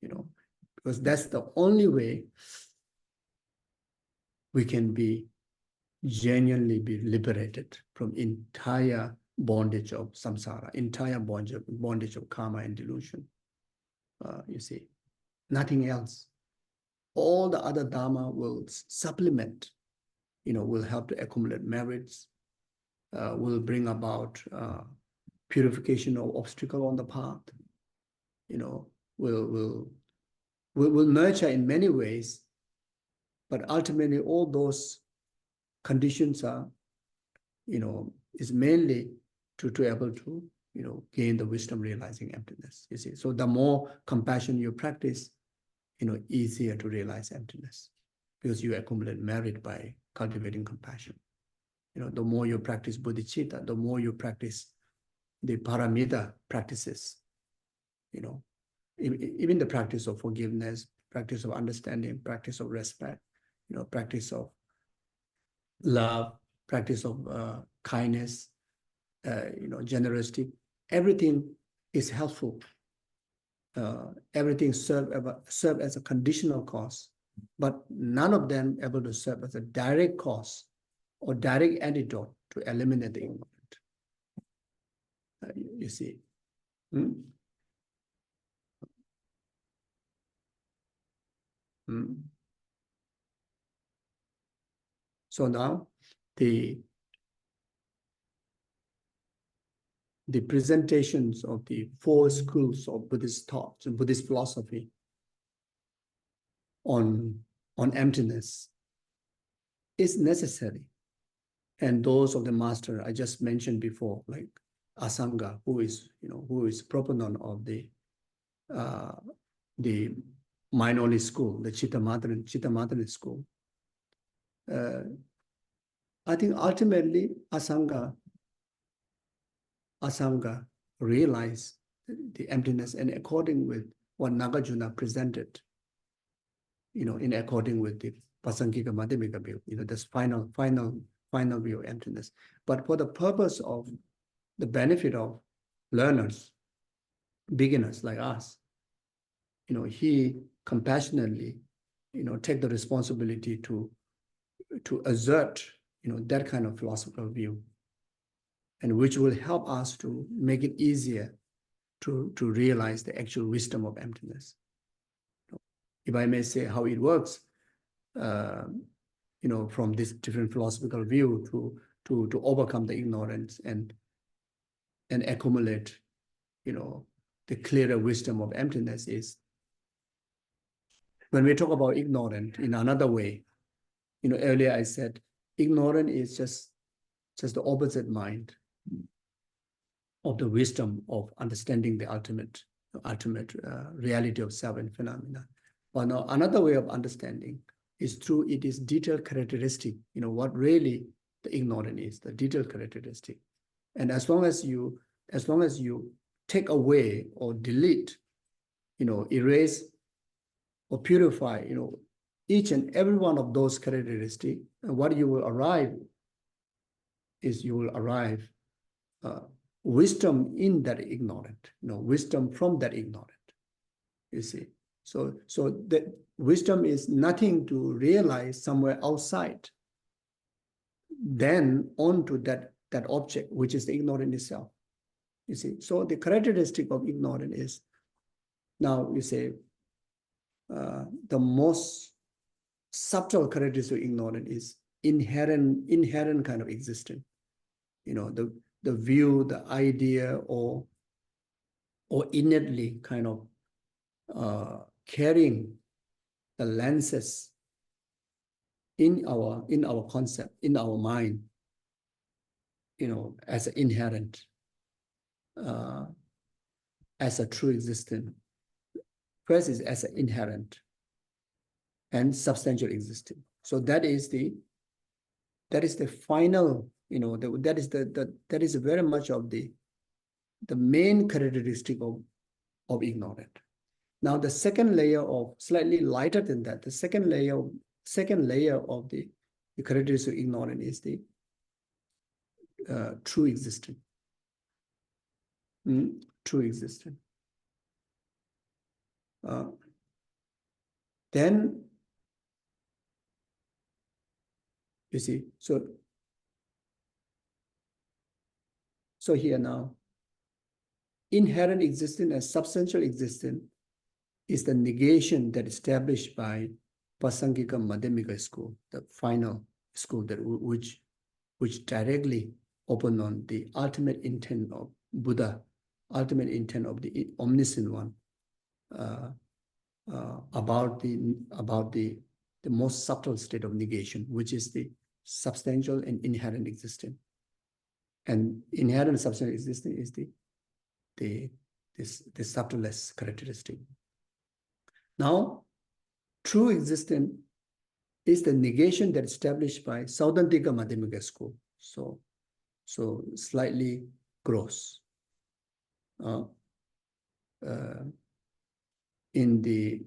because that's the only way we can genuinely be liberated from entire bondage of samsara, entire bondage of karma and delusion. You see, nothing else. All the other dharma will supplement, will help to accumulate merits, will bring about purification of obstacle on the path, will nurture in many ways, but ultimately all those conditions are, is mainly to able to, gain the wisdom realizing emptiness, you see. So the more compassion you practice, easier to realize emptiness, because you accumulate merit by cultivating compassion. The more you practice bodhicitta, the more you practice the paramita practices, even the practice of forgiveness, practice of understanding, practice of respect, practice of love, practice of kindness, generosity. Everything is helpful. Everything serve as a conditional cause, but none of them able to serve as a direct cause or direct antidote to eliminate the ignorant. You see. So now the presentations of the four schools of Buddhist thought and Buddhist philosophy on emptiness is necessary and those of the master I just mentioned before, like Asanga, who is proponent of the mind-only school, the Chitta-Madhuri school. I think ultimately Asanga realized the emptiness, and according with what Nagarjuna presented, in according with the Pasangika Madhyamika view, this final view of emptiness. But for the purpose of the benefit of learners, beginners like us, he compassionately, take the responsibility to assert, that kind of philosophical view, and which will help us to make it easier to realize the actual wisdom of emptiness. If I may say how it works, from this different philosophical view to overcome the ignorance and accumulate, the clearer wisdom of emptiness is, when we talk about ignorant in another way, earlier I said, ignorant is just the opposite mind of the wisdom of understanding the ultimate reality of self and phenomena. But now another way of understanding is through it is detailed characteristic, what really the ignorant is, the detailed characteristic. And as long as you take away or delete, erase or purify, each and every one of those characteristics, and what you will arrive is wisdom in that ignorant, wisdom from that ignorant, you see. So that wisdom is nothing to realize somewhere outside, then onto that object, which is the ignorant itself, you see. So the characteristic of ignorant is, now you say, the most subtle characteristic of ignorant is inherent kind of existence. The view, the idea, or innately kind of carrying the lenses in our concept, in our mind, as an inherent, as a true existence. First is as an inherent and substantial existence. So that is the final, that is very much of the main characteristic of ignorant. Now the second layer of, slightly lighter than that, the second layer of the characteristic of ignorant is the true existence. True existence. Then you see, so here now, inherent existence and substantial existence is the negation that is established by Pasangika Madhyamika school, the final school that which directly open on the ultimate intent of Buddha, ultimate intent of the omniscient one, about the most subtle state of negation, which is the substantial and inherent existence. And inherent and substantial existence is the subtlest characteristic. Now, true existence is the negation that is established by Sautrantika Madhyamika school. So slightly gross. In the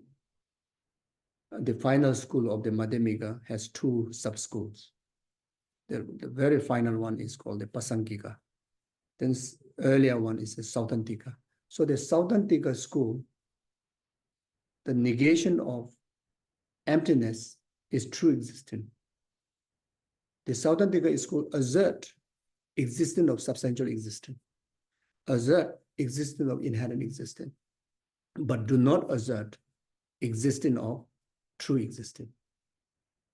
final school of the Madhyamika has two sub-schools. The very final one is called the Pasangika. Then earlier one is the Sautrantika. So the Sautrantika school, the negation of emptiness is true existence. The Sautrantika school assert existence of substantial existence, assert existence of inherent existence, but do not assert existence of true existence.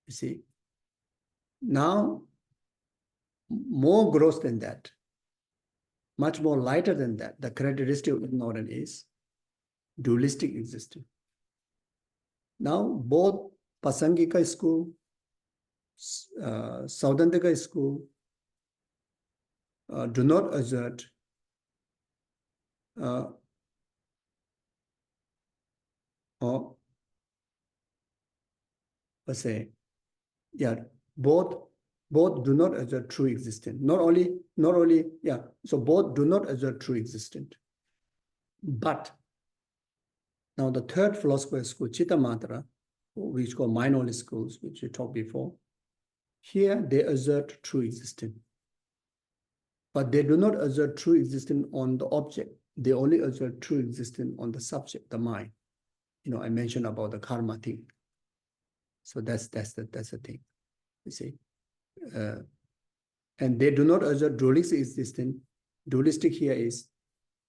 You see? Now, more gross than that, much more lighter than that, the characteristic of ignorance is dualistic existence. Now, both Pasangika school, Sautrantika school, do not assert or let's say, yeah, both do not assert true existence. Not only, yeah, so both do not assert true existence. But now the third philosopher school, Chittamatra, which is called mind only schools, which we talked before, here they assert true existence. But they do not assert true existence on the object. They only assert true existence on the subject, the mind. You know, I mentioned about the karma thing. So that's the thing, you see. And they do not assert dualistic existence. Dualistic here is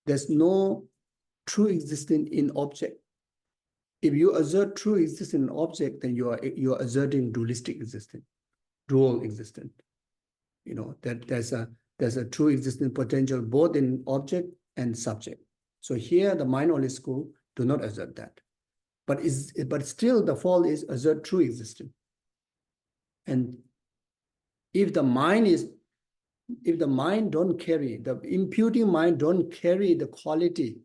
there's no true existence in object. If you assert true existence in object, then you are asserting dualistic existence, dual existence. You know, that there's a true existence potential both in object and subject. So here the mind only school do not assert that. But still the fault is assert true existence. And if the mind don't carry, the imputing mind don't carry the quality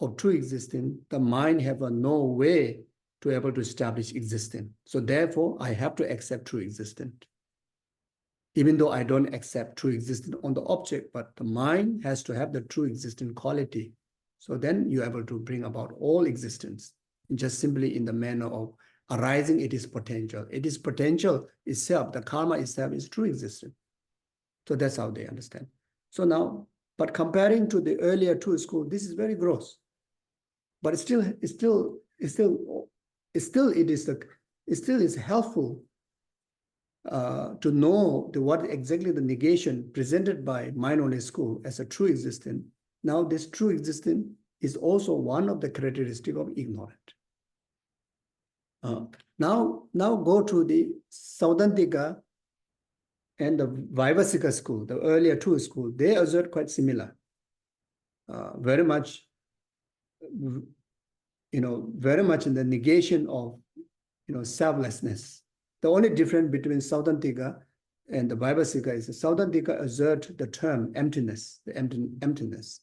of true existence, the mind have no way to able to establish existence. So therefore, I have to accept true existence. Even though I don't accept true existence on the object, but the mind has to have the true existence quality. So then you're able to bring about all existence, just simply in the manner of arising it is potential. It is potential itself, the karma itself is true existence. So that's how they understand. So now, but comparing to the earlier two schools, this is very gross. But it still is helpful to know what exactly the negation presented by mind only school as a true existence. Now this true existence is also one of the characteristics of ignorant. Now go to the Saudantika and the Vaibhasika school, the earlier two schools. They assert quite similar, very much, very much in the negation of, selflessness. The only difference between Saudantika and the Vaibhasika is the Saudantika assert the term emptiness, the emptiness.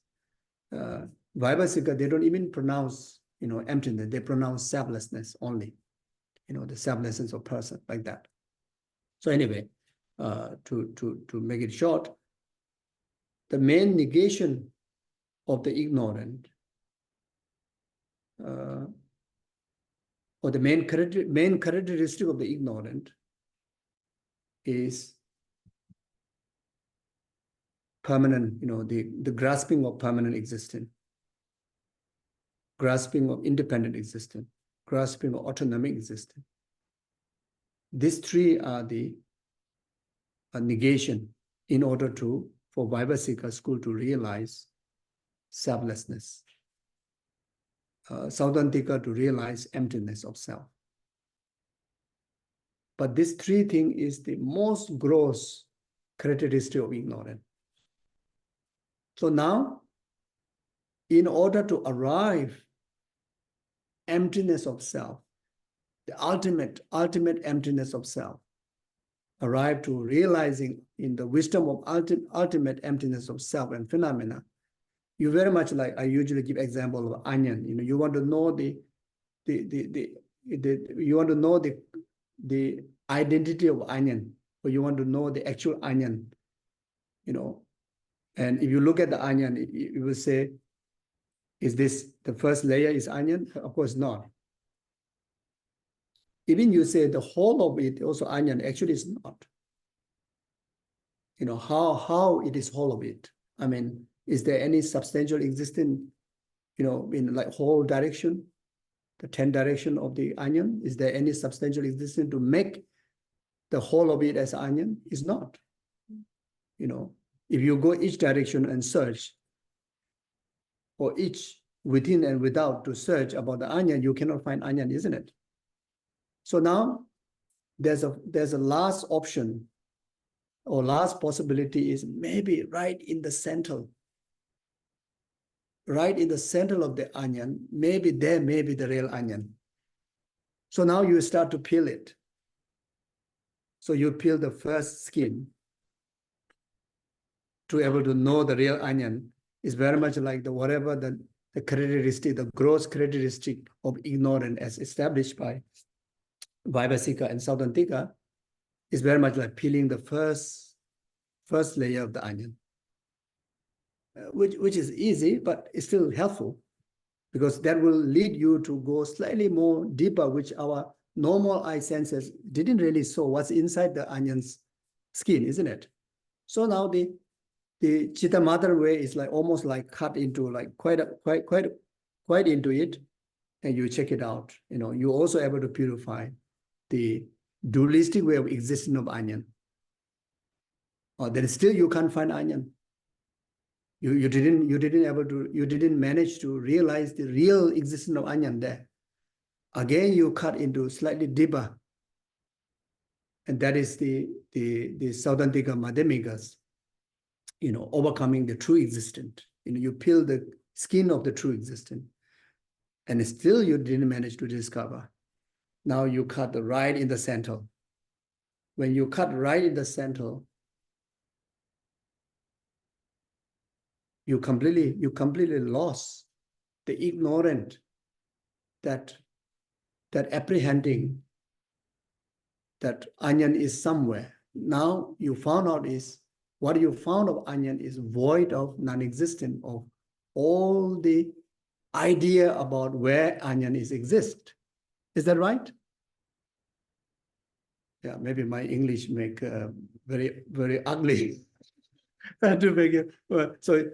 Vaibhasika, they don't even pronounce, emptiness. They pronounce selflessness only, the selflessness of person, like that. So anyway, to make it short, the main negation of the ignorant, or the main characteristic of the ignorant is permanent, the grasping of permanent existence, grasping of independent existence, grasping of autonomic existence. These three are the negation in order for Vaibhasika school to realize selflessness. Saudantika to realize emptiness of self. But this three thing is the most gross characteristic of ignorance. So now, in order to arrive emptiness of self, the ultimate emptiness of self, arrive to realizing in the wisdom of ultimate emptiness of self and phenomena, you very much like I usually give example of onion. You want to know the identity of onion, or you want to know the actual onion, and if you look at the onion, you will say, is this the first layer is onion? Of course not. Even you say the whole of it also onion, actually it's not. How it is whole of it. I mean, is there any substantial existence, in like whole direction, the 10 direction of the onion? Is there any substantial existence to make the whole of it as onion? Is not. If you go each direction and search, or each within and without to search about the onion, you cannot find onion, isn't it? So now there's a last option, or last possibility is maybe right in the center of the onion, maybe there may be the real onion. So now you start to peel it. So you peel the first skin. to able to know the real onion is very much like the whatever the characteristic, the gross characteristic of ignorance as established by Vaibhasika and Saudantika is very much like peeling the first layer of the onion, which is easy, but it's still helpful because that will lead you to go slightly more deeper, which our normal eye senses didn't really show what's inside the onion's skin, isn't it? So now the Chittamatra way is like almost like cut into like quite into it, and you check it out. You know, you're also able to purify the dualistic way of existing of onion. Or then still you can't find onion. You didn't manage to realize the real existence of onion there. Again, you cut into slightly deeper, and that is the Saudantika Madhyamikas. You know, overcoming the true existent. You know, you peel the skin of the true existent, and still you didn't manage to discover. Now you cut right in the center. When you cut right in the center, you completely lost the ignorant, that apprehending that onion is somewhere. Now you found out is, what you found of onion is void of non-existent of all the idea about where onion is exist. Is that right? Yeah, maybe my English make very, very ugly. To make it, so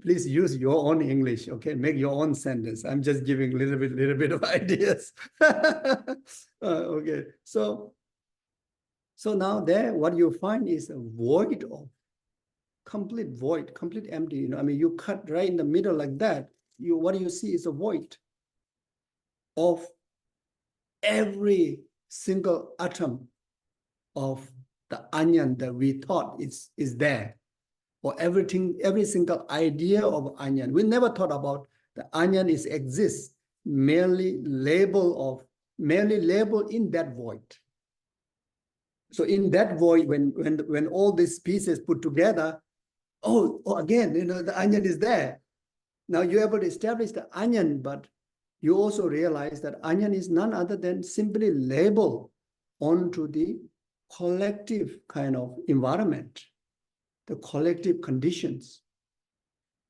please use your own English, okay? Make your own sentence. I'm just giving little bit of ideas. Okay, so now there, what you find is a void of complete void, complete empty. You know, I mean, you cut right in the middle like that. What you see is a void of every single atom of the onion that we thought is there. Or everything, every single idea of onion. We never thought about the onion exists merely labeled in that void. So in that void, when all these pieces put together, oh, again, you know, the onion is there. Now you're able to establish the onion, but you also realize that onion is none other than simply label onto the collective kind of environment, the collective conditions.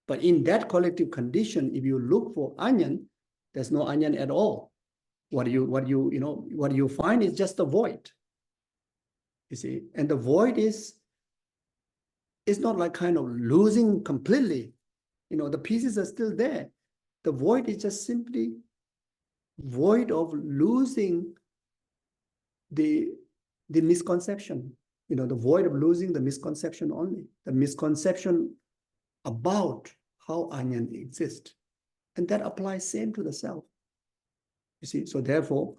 But in that collective condition, if you look for onion, there's no onion at all. What you find is just a void. You see, and the void is not like kind of losing completely. You know, the pieces are still there. The void is just simply void of losing the misconception. You know, the void of losing the misconception only, the misconception about how onion exists. And that applies same to the self. You see, so therefore,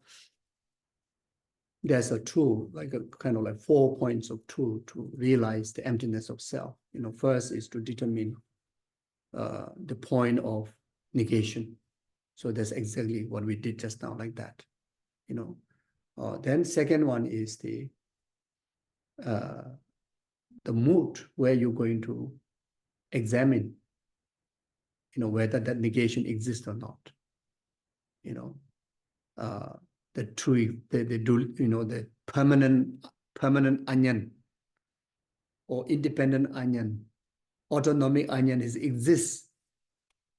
there's a tool, like a kind of like 4 points of tool to realize the emptiness of self. You know, first is to determine the point of negation. So that's exactly what we did just now, like that. You know, then second one is the mood where you're going to examine, you know, whether that negation exists or not. You know, the true, the permanent onion or independent onion, autonomic onion exists.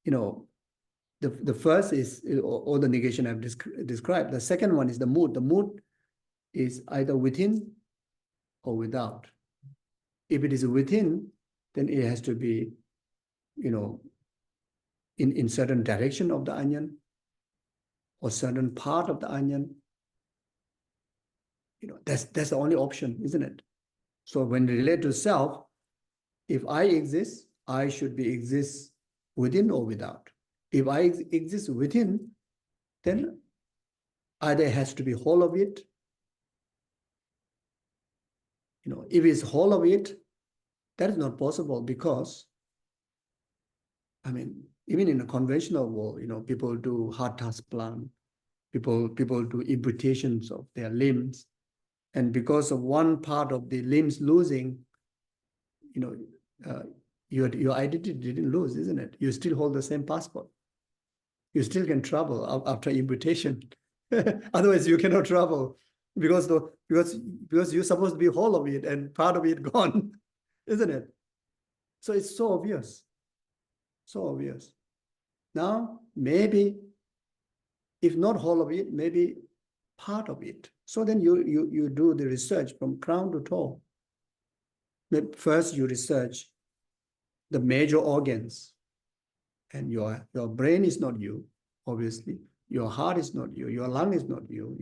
You know, the first is all the negation I've described. The second one is the mood. The mood is either within or without. If it is within, then it has to be, you know, in certain direction of the onion or certain part of the onion. You know, that's the only option, isn't it? So when relate to self, if I exist, I should exist within or without. If I exist within, then either it has to be whole of it. You know, if it's whole of it, that is not possible because, I mean, even in a conventional world, you know, people do heart transplant, people do amputations of their limbs, and because of one part of the limbs losing, you know, your identity didn't lose, isn't it? You still hold the same passport. You still can travel after imputation. Otherwise, you cannot travel because you're supposed to be whole of it and part of it gone, isn't it? So it's so obvious. So obvious. Now, maybe, if not whole of it, maybe part of it. So then you do the research from crown to toe. First, you research the major organs, and your brain is not you, obviously. Your heart is not you. Your lung is not you.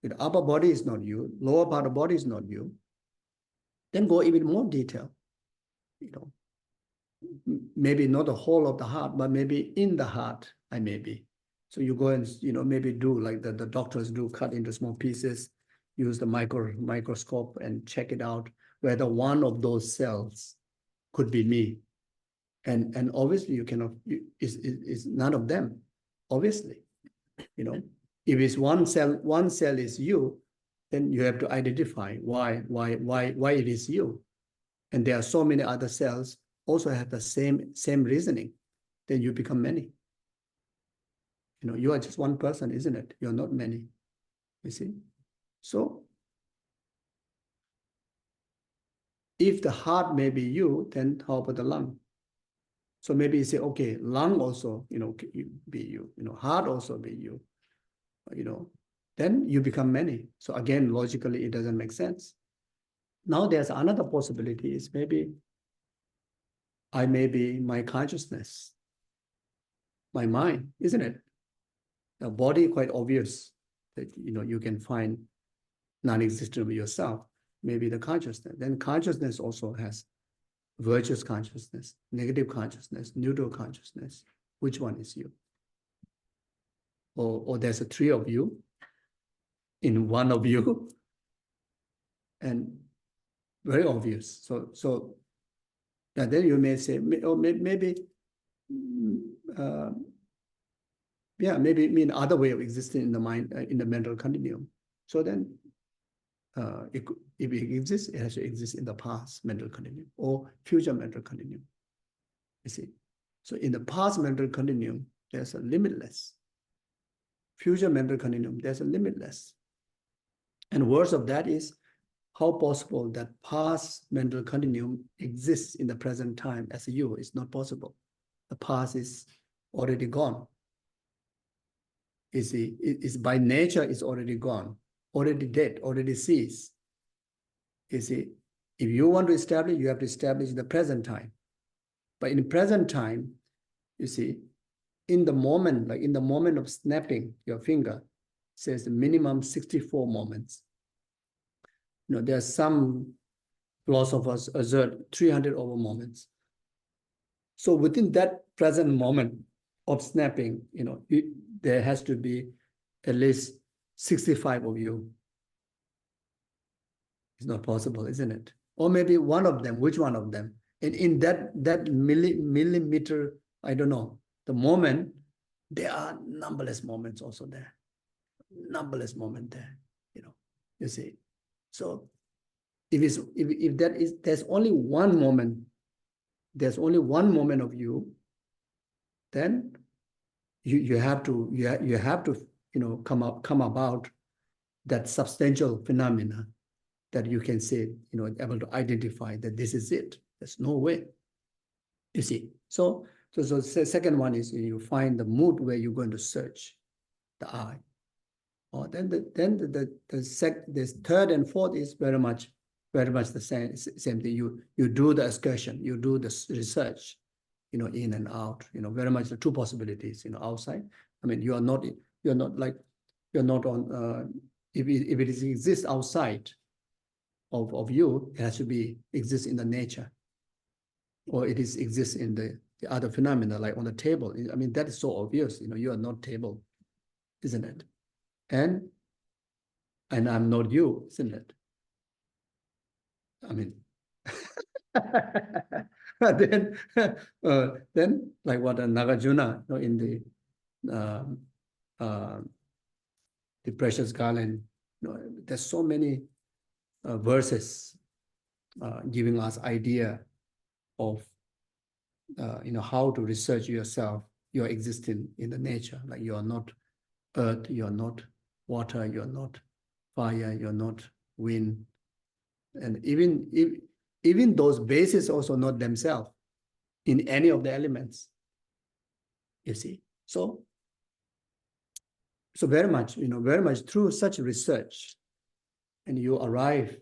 The upper body is not you. Lower part of the body is not you. Then go even more detail. Maybe not the whole of the heart, but maybe in the heart, I may be. So you go and maybe do like the doctors do, cut into small pieces, use the microscope and check it out whether one of those cells could be me. And obviously you cannot, it's none of them, obviously. If it's one cell is you, then you have to identify why it is you. And there are so many other cells also have the same reasoning. Then you become many. You are just one person, isn't it? You're not many, you see? So if the heart may be you, then how about the lung? So maybe you say, okay, lung also, be you, heart also be you, then you become many. So again, logically, it doesn't make sense. Now there's another possibility is maybe I may be my consciousness, my mind, isn't it? The body, quite obvious that, you can find non-existent of yourself, maybe the consciousness. Then consciousness also has virtuous consciousness, negative consciousness, neutral consciousness. Which one is you? Or there's a three of you in one of you, and very obvious. So yeah, then you may say, or maybe, maybe other way of existing in the mind, in the mental continuum. So then, if it exists, it has to exist in the past mental continuum or future mental continuum. You see, so in the past mental continuum, there's a limitless. Future mental continuum, there's a limitless. And words of that is how possible that past mental continuum exists in the present time as you is not possible. The past is already gone. You see, it's by nature is already gone, already dead, already ceased. You see, if you want to establish, you have to establish the present time. But in the present time, you see, in the moment, like in the moment of snapping your finger, says the minimum 64 moments. There are some philosophers assert 300 over moments. So within that present moment of snapping, there has to be at least 65 of you. It's not possible, isn't it? Or maybe one of them, which one of them? And in that millimeter, I don't know, the moment, there are numberless moments also there. Numberless moment there, you see. So if there's only one moment, there's only one moment of you, then you have to come about that substantial phenomena that you can say, able to identify that this is it. There's no way. You see. So the second one is you find the mood where you're going to search the I. Or then the third and fourth is very much the same thing. You do the excursion, you do the research, in and out. Very much the two possibilities. Outside. I mean, you're not on. If it exists outside of you, it has to be exists in the nature, or it exists in the other phenomena, like on the table. I mean, that is so obvious. You are not table, isn't it? And I'm not you, isn't it? I mean, then like what Nagarjuna, in the Precious Garland, there's so many verses giving us idea of how to research yourself, you're existing in the nature, like you are not earth, you're not water, you're not fire, you're not wind. And even those bases also not themselves in any of the elements, you see. So very much, very much through such research, and you arrive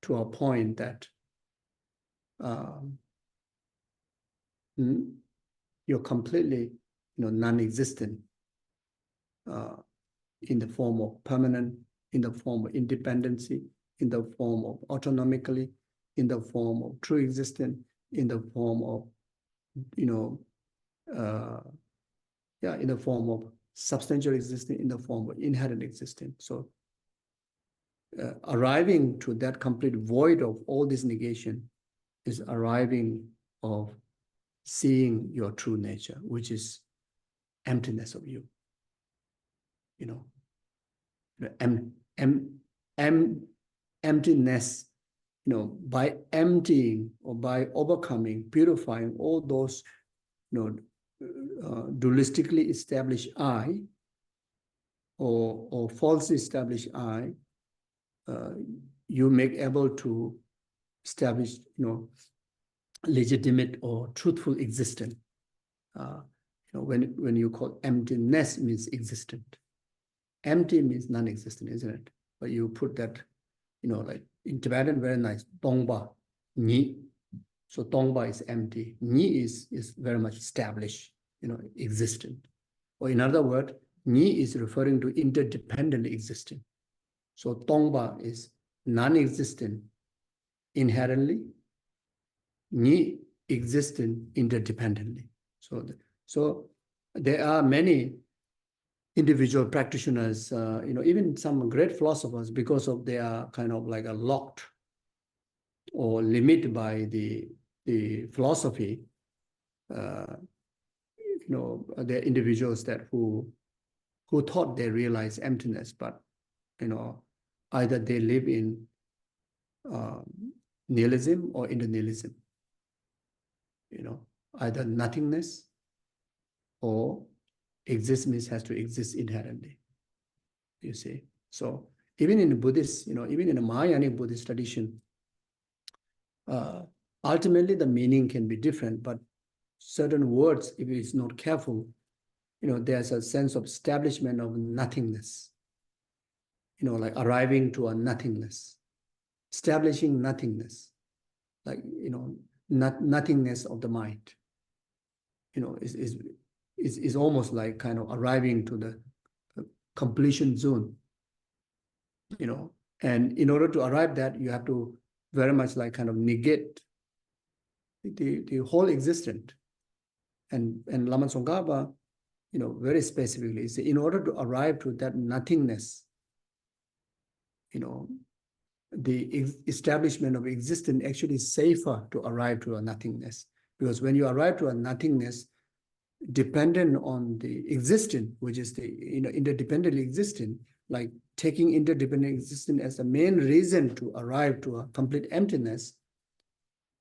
to a point that you're completely, non-existent in the form of permanent, in the form of independency, in the form of autonomically, in the form of true existence, in the form of, in the form of substantial existence, in the form of inherent existence. So arriving to that complete void of all this negation is arriving of seeing your true nature, which is emptiness of you. Emptiness, by emptying or by overcoming, purifying all those, dualistically established I or falsely established I, you make able to establish, legitimate or truthful existence. When you call emptiness means existent. Empty means non-existent, isn't it? But you put that, like in Tibetan, very nice, tongba, ni. So tongba is empty. Ni is very much established, existent. Or in other words, ni is referring to interdependent existence. So tongba is non-existent inherently, ni existent interdependently. So there are many individual practitioners, even some great philosophers, because of they are kind of like a locked or limited by the philosophy. There are individuals that who thought they realize emptiness, but either they live in nihilism or inter-nihilism. Either nothingness or existence has to exist inherently, you see. So even in the Buddhist, even in the Mahayanic Buddhist tradition, ultimately the meaning can be different, but certain words, if it's not careful, there's a sense of establishment of nothingness, like arriving to a nothingness, establishing nothingness, like, nothingness of the mind, is almost like kind of arriving to the completion zone, and in order to arrive that, you have to very much like kind of negate the whole existence. And Lama Tsongkhapa, very specifically, is in order to arrive to that nothingness, the establishment of existence actually is safer to arrive to a nothingness, because when you arrive to a nothingness dependent on the existence, which is the interdependently existing, like taking interdependent existence as the main reason to arrive to a complete emptiness,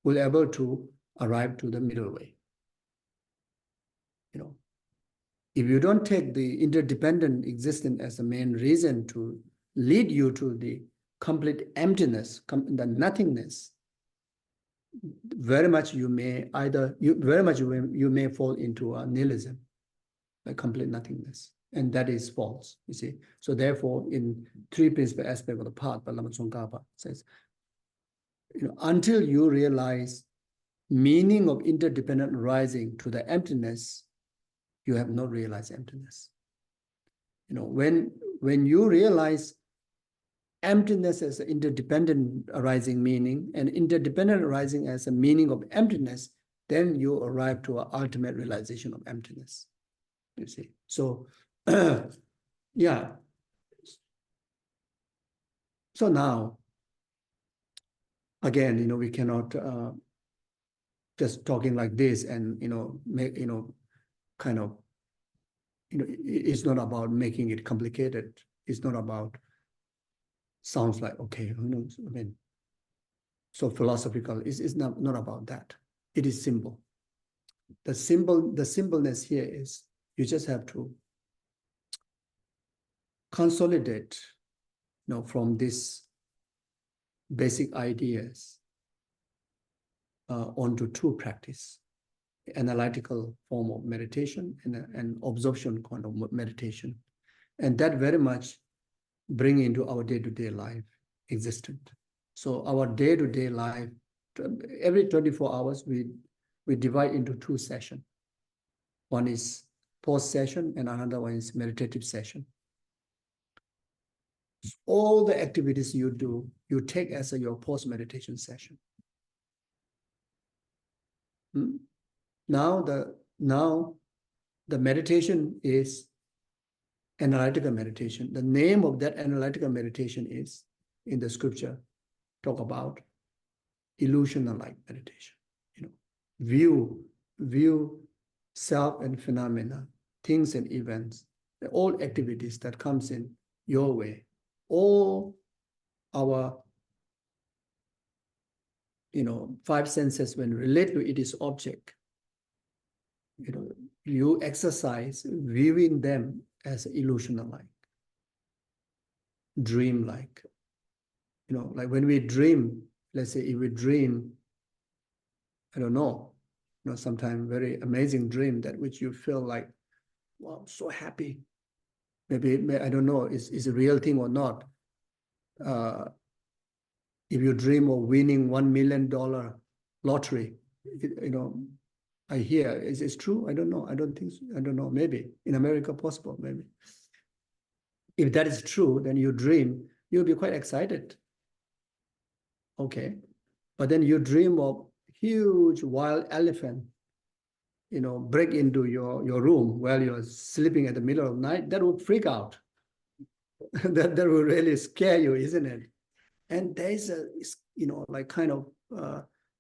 will be able to arrive to the middle way. If you don't take the interdependent existence as the main reason to lead you to the complete emptiness, the nothingness, very much you may fall into a nihilism, a complete nothingness, and that is false, you see. So therefore, in three principal aspects of the path, Lama Tsongkhapa says, until you realize meaning of interdependent rising to the emptiness, you have not realized emptiness. When you realize emptiness as an interdependent arising meaning, and interdependent arising as a meaning of emptiness, then you arrive to an ultimate realization of emptiness, you see. So, yeah. So now, again, we cannot just talking like this and, make, kind of, it's not about making it complicated. It's not about, sounds like, okay, who knows? I mean, so philosophical. It's not about that. It is simple. the simpleness here is you just have to consolidate, from these basic ideas onto true practice, analytical form of meditation and absorption kind of meditation. And that very much bring into our day-to-day life existent. So our day-to-day life, every 24 hours, we divide into 2 sessions. One is pause session and another one is meditative session. All the activities you do, you take as your pause meditation session. Now the meditation is analytical meditation. The name of that analytical meditation is, in the scripture, talk about illusional-like meditation. View self and phenomena, things and events, all activities that comes in your way. All our 5 senses, when relate to it is object, you exercise viewing them as illusional-like, dream-like. Like when we dream, let's say if we dream, I don't know, sometimes very amazing dream that which you feel like, wow, I'm so happy. Maybe I don't know, is a real thing or not. If you dream of winning $1 million lottery, I hear, is it true? I don't know. I don't think so. I don't know. Maybe in America, possible, maybe. If that is true, then you dream, you'll be quite excited. Okay. But then you dream of huge wild elephant, break into your room while you're sleeping at the middle of the night, that would freak out. that will really scare you, isn't it? And there is a, like kind of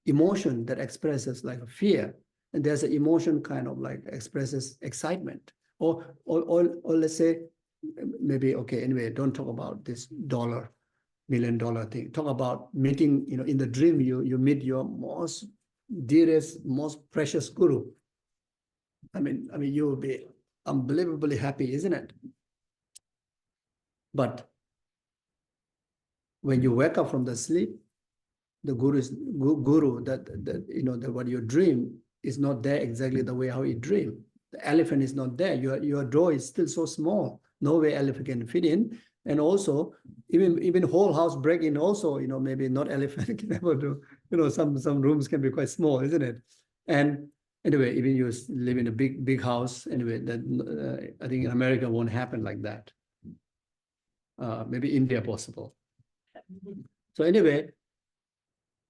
emotion that expresses like a fear. And there's an emotion kind of like expresses excitement. Or let's say, maybe, okay, anyway, don't talk about this $1 million thing. Talk about meeting, in the dream, you meet your most dearest, most precious guru. I mean, you will be unbelievably happy, isn't it? But when you wake up from the sleep, the guru that what you dream is not there exactly the way how you dream. The elephant is not there. Your door is still so small. No way elephant can fit in. And also, even whole house break in also, maybe not elephant can ever do. Some rooms can be quite small, isn't it? And anyway, even you live in a big house, anyway, that I think in America won't happen like that. Maybe India possible. So anyway,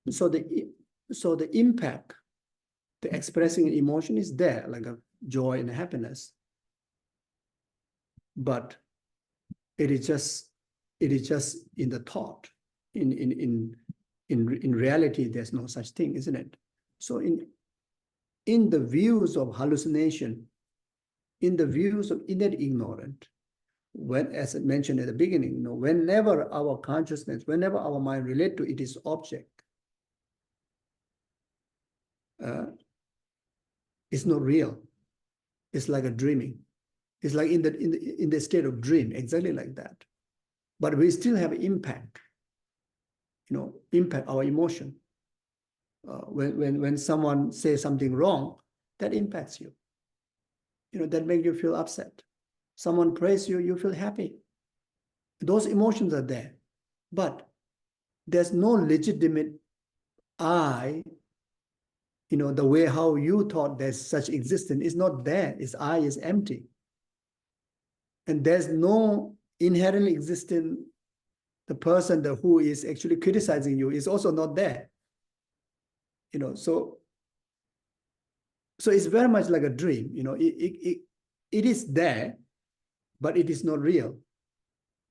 so the impact, the expressing emotion is there, like a joy and happiness. But it is just in the thought. In reality, there's no such thing, isn't it? So in the views of hallucination, in the views of innate ignorance, when, as I mentioned at the beginning, whenever our consciousness, whenever our mind relate to it is object, it's not real. It's like a dreaming. It's like in the state of dream, exactly like that. But we still have impact. Impact our emotion. When someone says something wrong, that impacts you. That makes you feel upset. Someone praise you, you feel happy. Those emotions are there. But there's no legitimate I, the way how you thought there's such existence is not there. Its I is empty. And there's no inherently existing, the person who is actually criticizing you is also not there. So it's very much like a dream. It is there, but it is not real.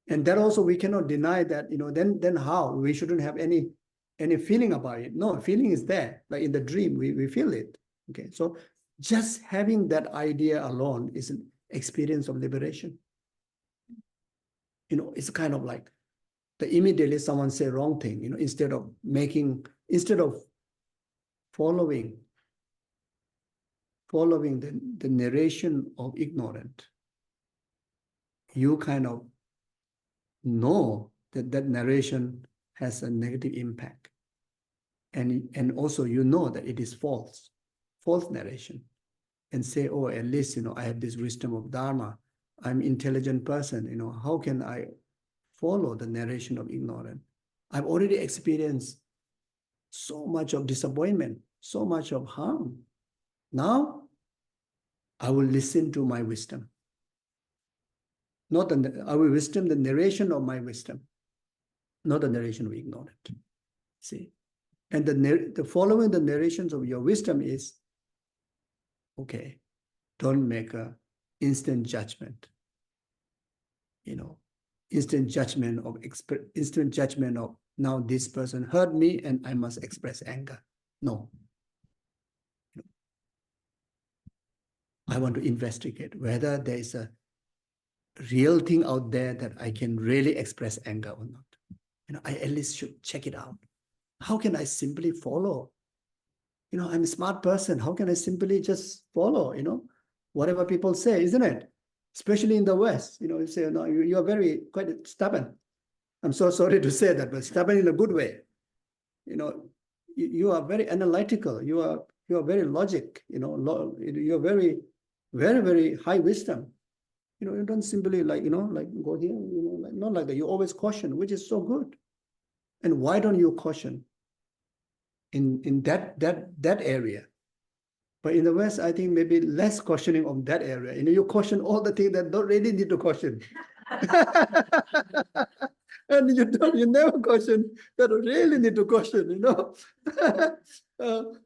And that also we cannot deny that, then how? We shouldn't have any feeling about it. No, feeling is there. Like in the dream, we feel it. Okay, so just having that idea alone is an experience of liberation. It's kind of like immediately someone say wrong thing, instead of following following the narration of ignorant, you kind of know that that narration has a negative impact. And also you know that it is false narration, and say, oh, at least, I have this wisdom of Dharma. I'm intelligent person, how can I follow the narration of ignorance? I've already experienced so much of disappointment, so much of harm. Now, I will listen to my wisdom. I will wisdom, the narration of my wisdom, not the narration of ignorance. See? And the following the narrations of your wisdom is, okay, don't make a instant judgment. Instant judgment of now this person hurt me and I must express anger. No. I want to investigate whether there is a real thing out there that I can really express anger or not. I at least should check it out. How can I simply follow? I'm a smart person. How can I simply just follow, whatever people say, isn't it? Especially in the West, you say, no, you are quite stubborn. I'm so sorry to say that, but stubborn in a good way. You are very analytical. You are very logic, you're very, very, very high wisdom. You don't simply like go here, not like that. You always caution, which is so good. And why don't you caution in that area? But in the West, I think maybe less cautioning of that area. You caution all the things that don't really need to caution. And you never caution that really need to caution,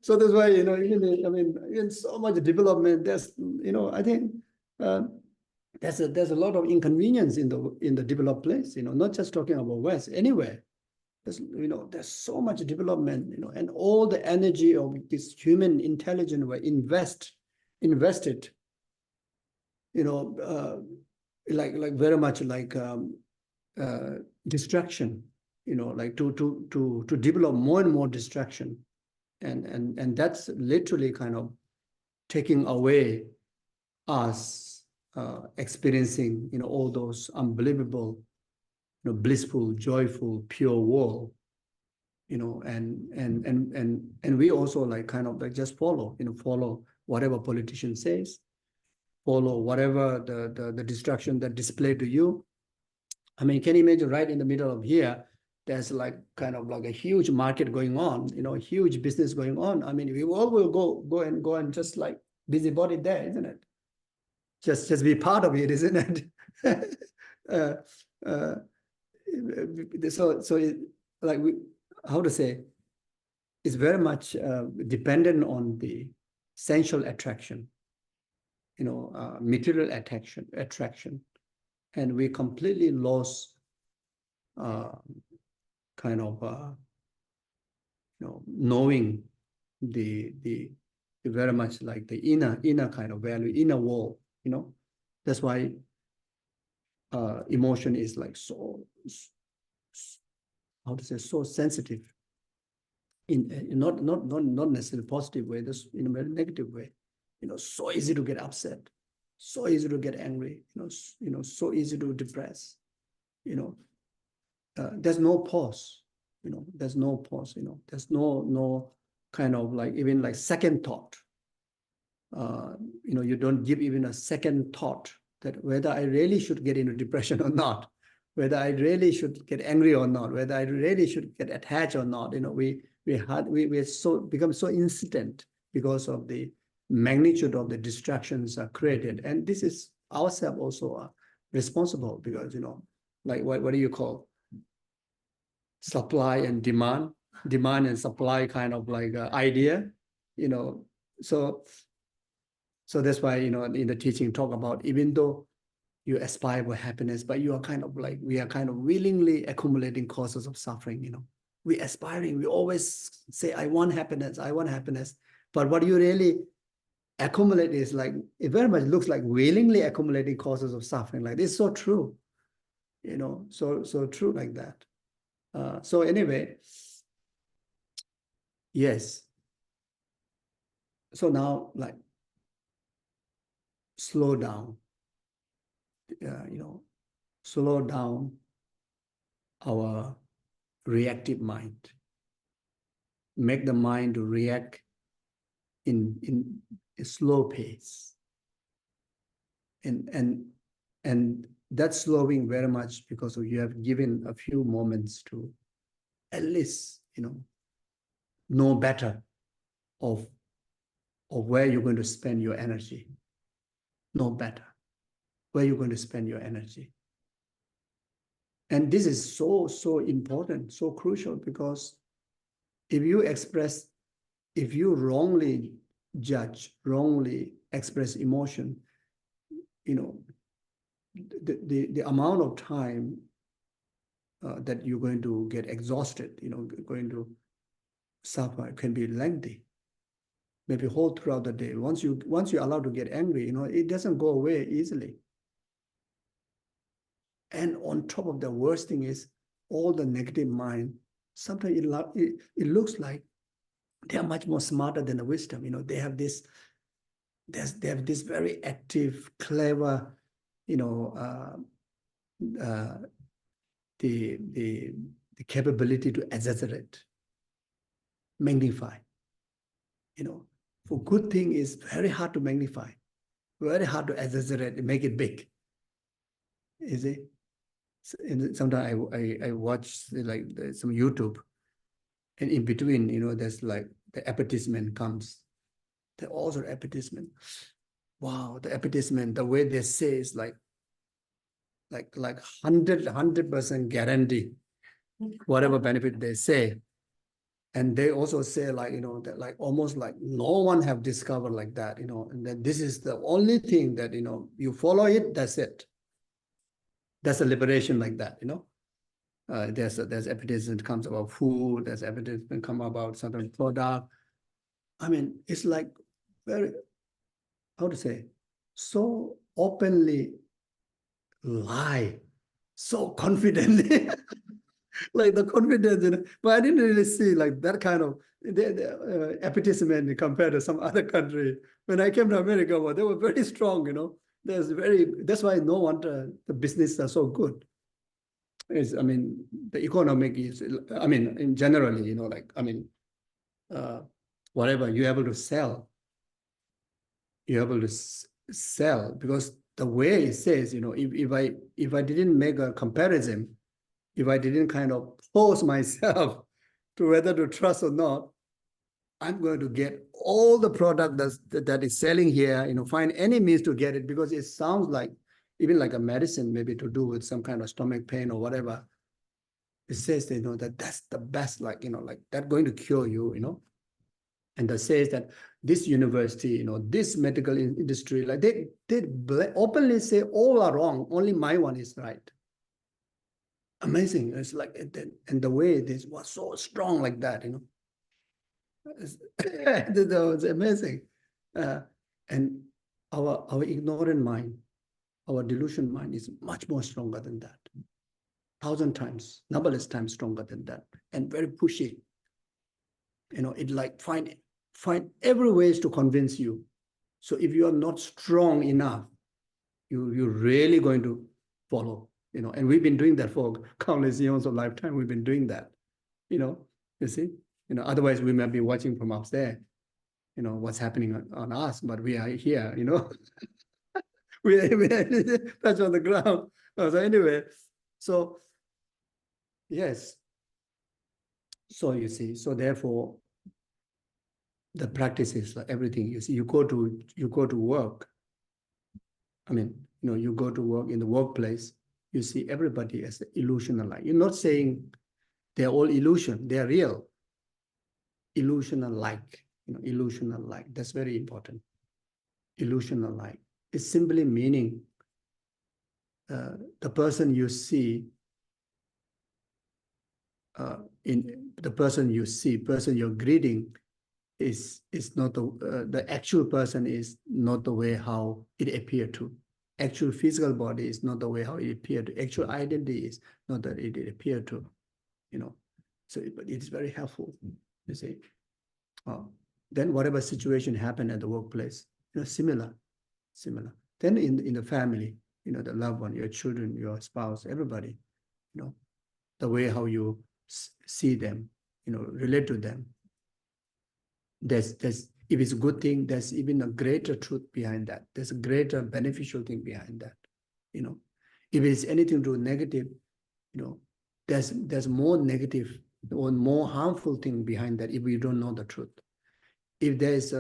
so that's why, in so much development, there's, I think there's a lot of inconvenience in the developed place, not just talking about West, anywhere. There's so much development, and all the energy of this human intelligence were invested, like very much like distraction, like to develop more and more distraction, and that's literally kind of taking away us experiencing, all those unbelievable, blissful, joyful, pure world, and we also like kind of like just follow whatever politician says, follow whatever the distraction that display to you. I mean, can you imagine right in the middle of here, there's like kind of like a huge market going on, huge business going on. I mean, we all will go and just like busybody there, isn't it? Just be part of it, isn't it? So like how to say, it's very much dependent on the sensual attraction, material attraction, and we completely lost kind of knowing the very much like the inner kind of value, inner world. That's why emotion is like so, how to say, so sensitive, in not necessarily positive way, this in a very negative way. So easy to get upset, so easy to get angry, so easy to depress. There's no pause. There's no pause. There's no kind of like even like second thought. You don't give even a second thought that whether I really should get into depression or not, whether I really should get angry or not, whether I really should get attached or not. We become so instant because of the magnitude of the distractions are created, and this is ourselves also responsible, because like what do you call supply and demand and supply kind of like idea, so that's why in the teaching talk about, even though you aspire for happiness, but you are kind of like, we are kind of willingly accumulating causes of suffering. We aspiring, we always say, I want happiness, but what you really accumulate is like, it very much looks like willingly accumulating causes of suffering. Like, this is so true, so true like that. So anyway, yes. So now, like, slow down, slow down our reactive mind, make the mind to react in a slow pace. And that's slowing very much because you have given a few moments to at least, know better of where you're going to spend your energy. Know better where you're going to spend your energy. And this is so, so important, so crucial, because if you wrongly judge, wrongly express emotion, the amount of time that you're going to get exhausted, going to suffer can be lengthy, maybe whole throughout the day. Once you're allowed to get angry, it doesn't go away easily. And on top of the worst thing is all the negative mind. Sometimes it looks like they are much more smarter than the wisdom. They have this very active, clever, the capability to exaggerate, magnify. For good thing is very hard to magnify, very hard to exaggerate, make it big. Is it? And sometimes I watch like some YouTube, and in between, there's like the advertisement comes. The author advertisement. Wow, the advertisement, the way they say is like 100% guarantee whatever benefit they say. And they also say that like almost like no one have discovered like that, and that this is the only thing that, you follow it, that's it. That's a liberation like that, There's advertisement comes about food, there's advertisement come about certain product. I mean, it's like very, how to say, so openly lie, so confidently, like the confidence, but I didn't really see like that kind of advertisement compared to some other country. When I came to America, well, they were very strong, that's why no wonder the business are so good. The economic is, in generally, whatever you're able to sell, because the way it says, if I didn't make a comparison, if I didn't kind of pose myself to whether to trust or not, I'm going to get all the product that is selling here, find any means to get it, because it sounds like even like a medicine, maybe to do with some kind of stomach pain or whatever. It says, that that's the best, like that's going to cure you, And it says that this university, this medical industry, like they openly say all are wrong, only my one is right. Amazing. It's like, and the way this was so strong like that, It's amazing. And our ignorant mind, our delusion mind is much more stronger than that. 1,000 times, numberless times stronger than that, and very pushy. It like find every ways to convince you. So if you are not strong enough, you're really going to follow. And we've been doing that for countless years of lifetime. We've been doing that. You see. Otherwise we might be watching from upstairs. What's happening on us, but we are here. we touch on the ground. So anyway, so yes. So you see, so therefore, the practice is like everything. You see, you go to work. You go to work in the workplace. You see everybody as illusional like. You're not saying they're all illusion. They're real. Illusional like. Illusional like. That's very important. Illusional like. It's simply meaning the person you see. Person you're greeting is not the actual person is not the way how it appeared to. Actual physical body is not the way how it appeared to. Actual identity is not that it appeared to, So but it is very helpful, you see. Then whatever situation happened at the workplace, similar. Then in the family, the loved one, your children, your spouse, everybody, the way how you see them, relate to them. There's if it's a good thing, there's even a greater truth behind that. There's a greater beneficial thing behind that. If it's anything to do negative, there's more negative or more harmful thing behind that if we don't know the truth. If there's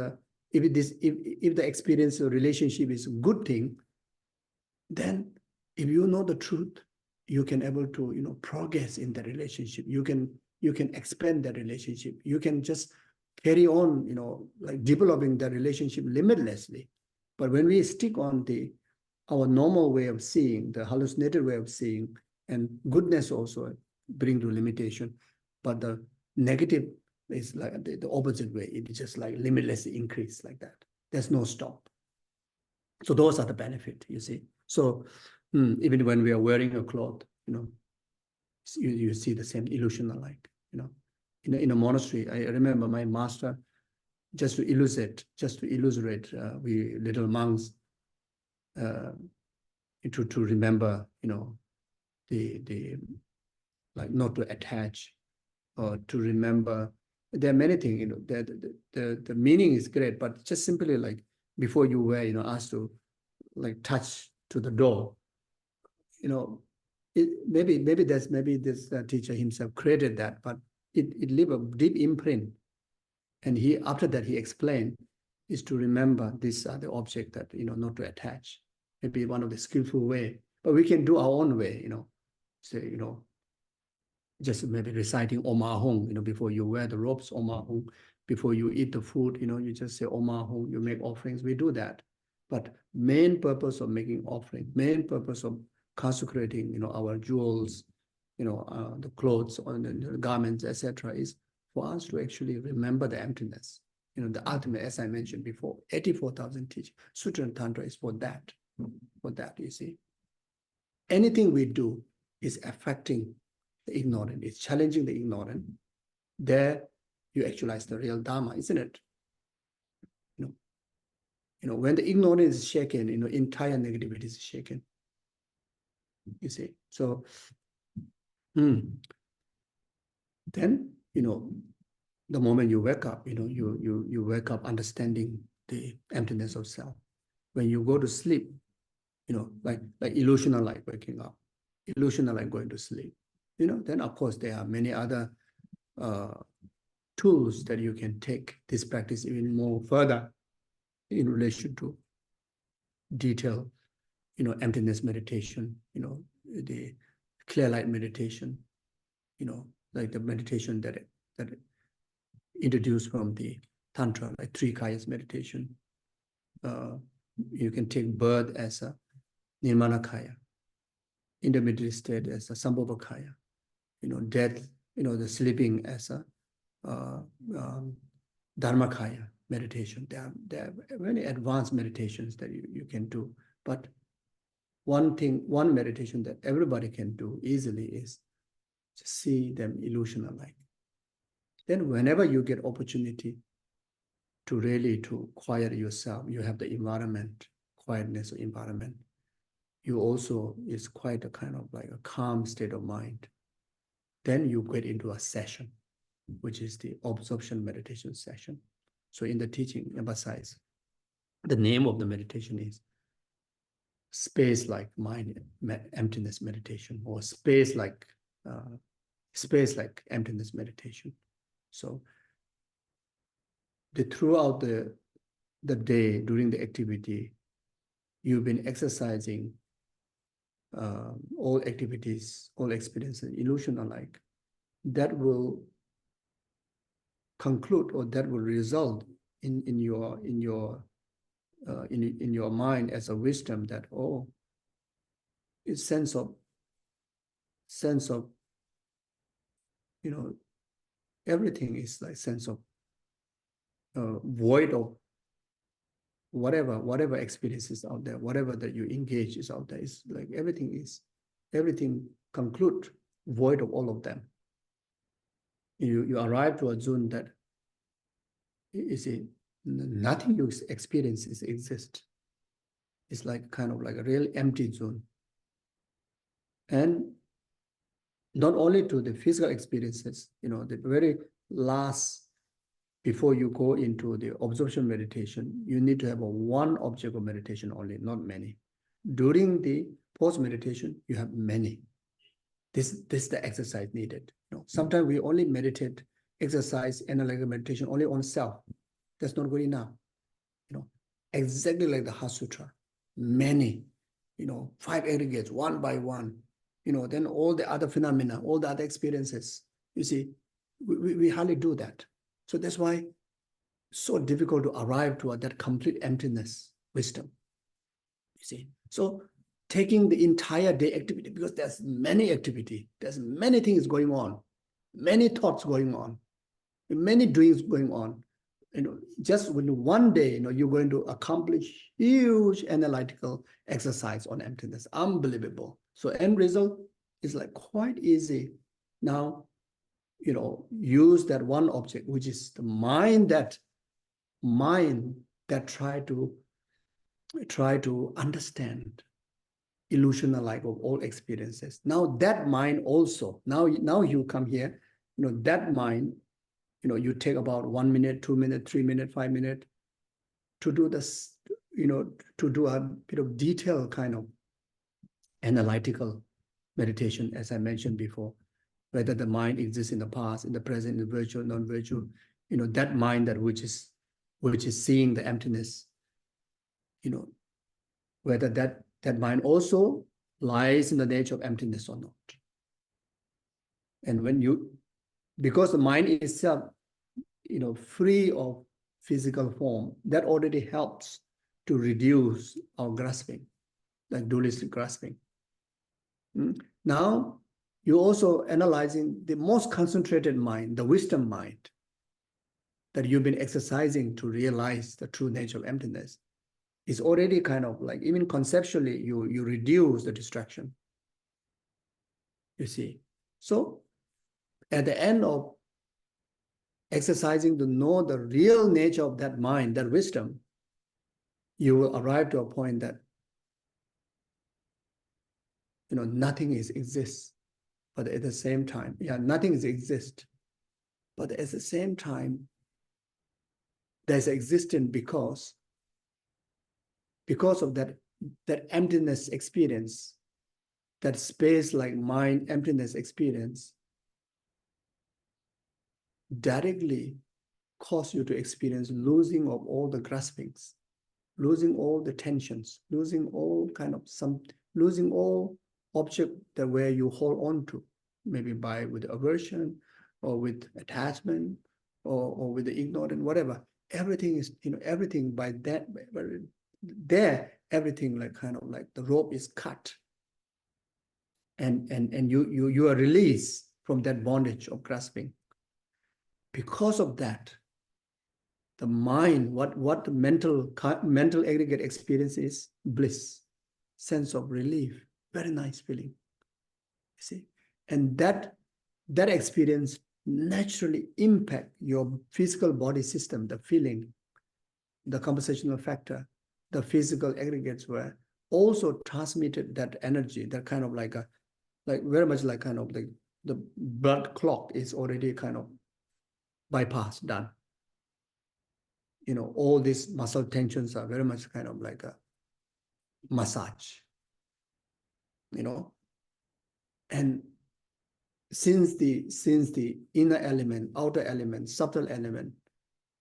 if the experience or relationship is a good thing, then if you know the truth, you can able to progress in the relationship. You can expand the relationship. You can just carry on, like developing the relationship limitlessly. But when we stick on our normal way of seeing, the hallucinated way of seeing, and goodness also bring to limitation, but the negative is like the opposite way. It is just like limitlessly increase like that. There's no stop. So those are the benefit, you see. So even when we are wearing a cloth, you see the same illusion alike, in a monastery. I remember my master, just to illustrate, we little monks, to remember, the like not to attach, or to remember. There are many things, the meaning is great, but just simply like before you wear, asked to like touch to the door, maybe this teacher himself created that, but it leave a deep imprint. And after that he explained is to remember these are the object that, not to attach. Maybe one of the skillful way, but we can do our own way, say, just maybe reciting Om Ahong, before you wear the robes, Om Ahong, before you eat the food, you just say Om Ahong, you make offerings, we do that. But main purpose of making offering, main purpose of consecrating, our jewels, the clothes or the garments, etc., is for us to actually remember the emptiness. The ultimate, as I mentioned before, 84,000 teachings. Sutra and Tantra is for that, you see. Anything we do is affecting the ignorant, it's challenging the ignorant. There you actualize the real Dharma, isn't it? When the ignorance is shaken, entire negativity is shaken. You see. So then, the moment you wake up, you wake up understanding the emptiness of self. When you go to sleep, like illusional like waking up, illusional like going to sleep, then of course there are many other tools that you can take this practice even more further in relation to detail, emptiness meditation, the clear light meditation, like the meditation that introduced from the Tantra, like three kayas meditation. You can take birth as a nirmana kaya, intermediate state as a sambhava kaya, death, the sleeping as a dharma kaya meditation. There are very advanced meditations that you can do. But one meditation that everybody can do easily is to see them illusion alike. Then whenever you get opportunity to really to quiet yourself, you have the environment, quietness of environment. You also is quite a kind of like a calm state of mind. Then you get into a session, which is the absorption meditation session. So in the teaching, emphasize the name of the meditation is space like mind emptiness meditation, or space like emptiness meditation. So throughout the day, during the activity, you've been exercising all activities, all experiences, illusion alike. That will conclude, or that will result in your mind as a wisdom that, oh, it's sense of everything is like sense of void of whatever experience is out there, whatever that you engage is out there. It's like everything conclude void of all of them. You arrive to a zone that nothing you experience exist. It's like kind of like a real empty zone. And not only to the physical experiences, the very last, before you go into the observation meditation, you need to have a one object of meditation only, not many. During the post-meditation, you have many. This is the exercise needed. Sometimes we only meditate, exercise, analytical meditation only on self. That's not good enough. Exactly like the Heart Sutra. Many, 5 aggregates, one by one. Then all the other phenomena, all the other experiences. You see, we hardly do that. So that's why it's so difficult to arrive to that complete emptiness, wisdom. You see, so taking the entire day activity, because there's many activity, there's many things going on, many thoughts going on, many doings going on. Just with one day, you're going to accomplish huge analytical exercise on emptiness. Unbelievable. So end result is like quite easy. Now, use that one object, which is the mind that try to understand illusion alike of all experiences. Now that mind also, now you come here, that mind, you take about 1 minute, 2 minutes, 3 minutes, 5 minutes to do this, to do a bit of detailed kind of analytical meditation, as I mentioned before, whether the mind exists in the past, in the present, in the virtual, non-virtual, that mind which is seeing the emptiness, whether that mind also lies in the nature of emptiness or not. And because the mind itself, free of physical form, that already helps to reduce our grasping, like dualistic grasping. Now, you're also analyzing the most concentrated mind, the wisdom mind, that you've been exercising to realize the true nature of emptiness. Is already kind of like, even conceptually, you reduce the distraction. You see. So at the end of exercising to know the real nature of that mind, that wisdom, you will arrive to a point that nothing exists, but at the same time, nothing exists, but at the same time, there's existence because of that emptiness experience, that space like mind emptiness experience, directly cause you to experience losing of all the graspings, losing all the tensions, losing all losing all object that where you hold on to, maybe with aversion or with attachment or with the ignorance, whatever. Everything is, everything by that, there, everything like kind of like the rope is cut. And you are released from that bondage of grasping. Because of that, the mind, what the mental aggregate experience is, bliss, sense of relief, very nice feeling. You see, and that experience naturally impact your physical body system, the feeling, the compositional factor, the physical aggregates were also transmitted that energy, that kind of like very much like kind of like the blood clot is already kind of bypassed, done. All these muscle tensions are very much kind of like a massage, and since the inner element, outer element, subtle element,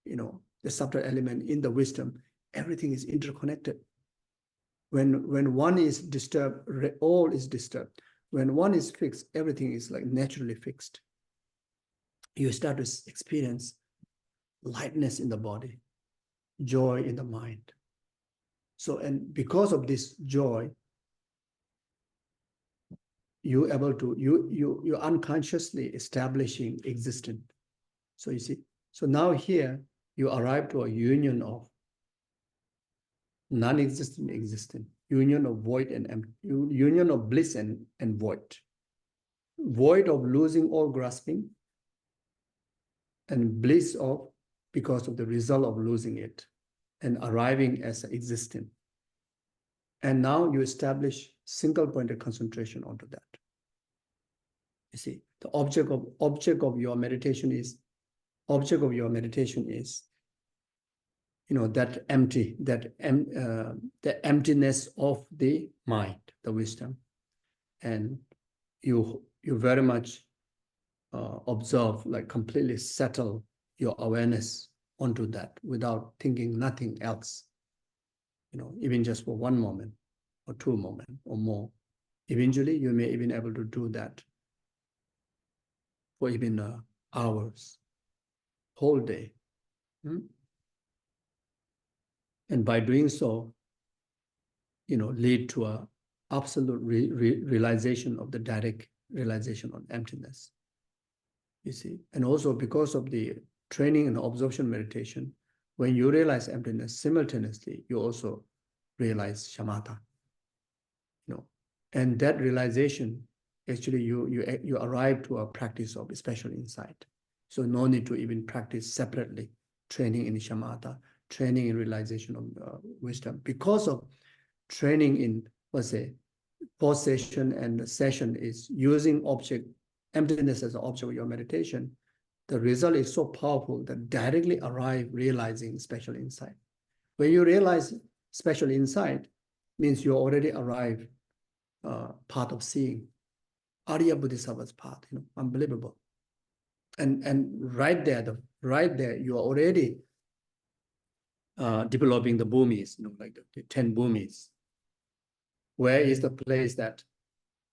the subtle element in the wisdom, everything is interconnected. When one is disturbed, all is disturbed. When one is fixed, everything is like naturally fixed. You start to experience lightness in the body, joy in the mind. So, and because of this joy, you're unconsciously establishing existence. So you see, so now here you arrive to a union of non-existent, existent, union of void and empty, union of bliss and void, void of losing all grasping, and bliss of because of the result of losing it, and arriving as existent. And now you establish single-pointed concentration onto that. You see, the object of your meditation is, that the emptiness of the mind, the wisdom, and you very much observe, like completely settle your awareness onto that without thinking nothing else. Even just for 1 moment or 2 moments or more. Eventually, you may even able to do that for even hours, whole day. And by doing so, lead to a absolute realization of the direct realization on emptiness. You see, and also because of the training and absorption meditation, when you realize emptiness simultaneously, you also realize shamatha. And that realization, actually, you arrive to a practice of special insight. So no need to even practice separately, training in shamatha, training in realization of wisdom. Because of training in, let's say, post session and session is using emptiness as an object of your meditation, the result is so powerful that directly arrive realizing special insight. When you realize special insight, means you already arrive path of seeing, Ārya Bodhisattva's path, unbelievable. And right there, you are already developing the bhumis, like the 10 bhumis. Where is the place that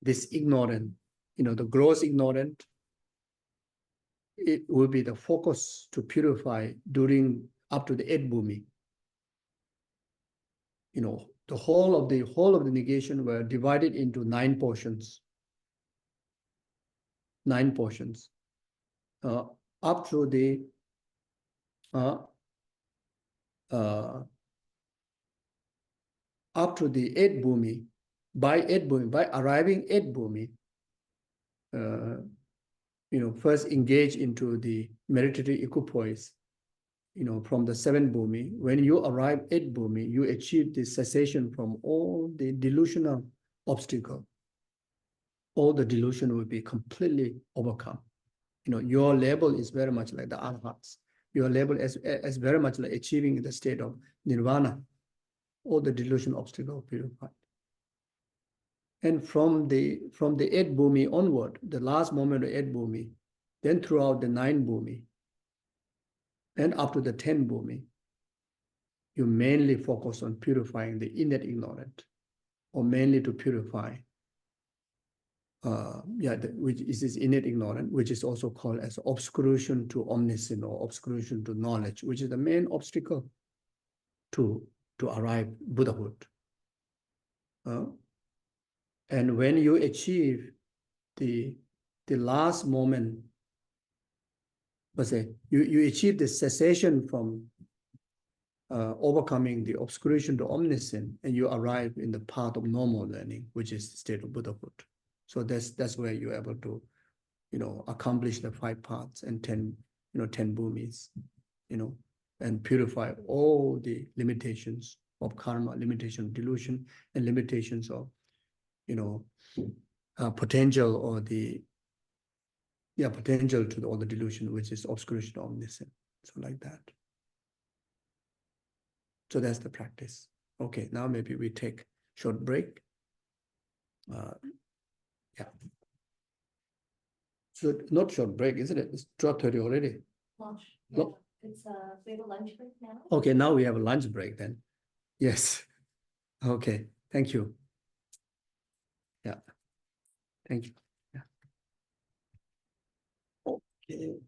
this ignorant, the gross ignorant, it will be the focus to purify during up to the 8th bhumi. The whole of the negation were divided into 9 portions. 9 portions. Up to the 8th bhumi. By arriving 8th bhumi, first engage into the meditative equipoise, from the 7th bhumi. When you arrive 8th bhumi, you achieve the cessation from all the delusional obstacle. All the delusion will be completely overcome. Your level is very much like the arhats. Your level is very much like achieving the state of nirvana. All the delusion obstacle purified. And from the 8th bhumi onward, the last moment of 8th bhumi, then throughout the 9th bhumi, and up to the 10th bhumi, you mainly focus on purifying the innate ignorant, or mainly to purify, which is this innate ignorant, which is also called as obscuration to omniscience or obscuration to knowledge, which is the main obstacle to arrive Buddhahood. And when you achieve the last moment, let's say you achieve the cessation from overcoming the obscuration to omniscience, and you arrive in the path of normal learning, which is the state of Buddhahood. So that's where you're able to, accomplish the 5 paths and 10 bhumis, and purify all the limitations of karma, limitation of delusion, and limitations of, potential or the potential to all the delusion, which is obscuration of omniscience. So like that. So that's the practice. Okay, now maybe we take short break. Yeah. So not short break, isn't it? It's 12:30 already. Lunch. No. It's we have a lunch break now. Okay, now we have a lunch break then. Yes. Okay, thank you. Yeah. Thank you. Yeah. Okay.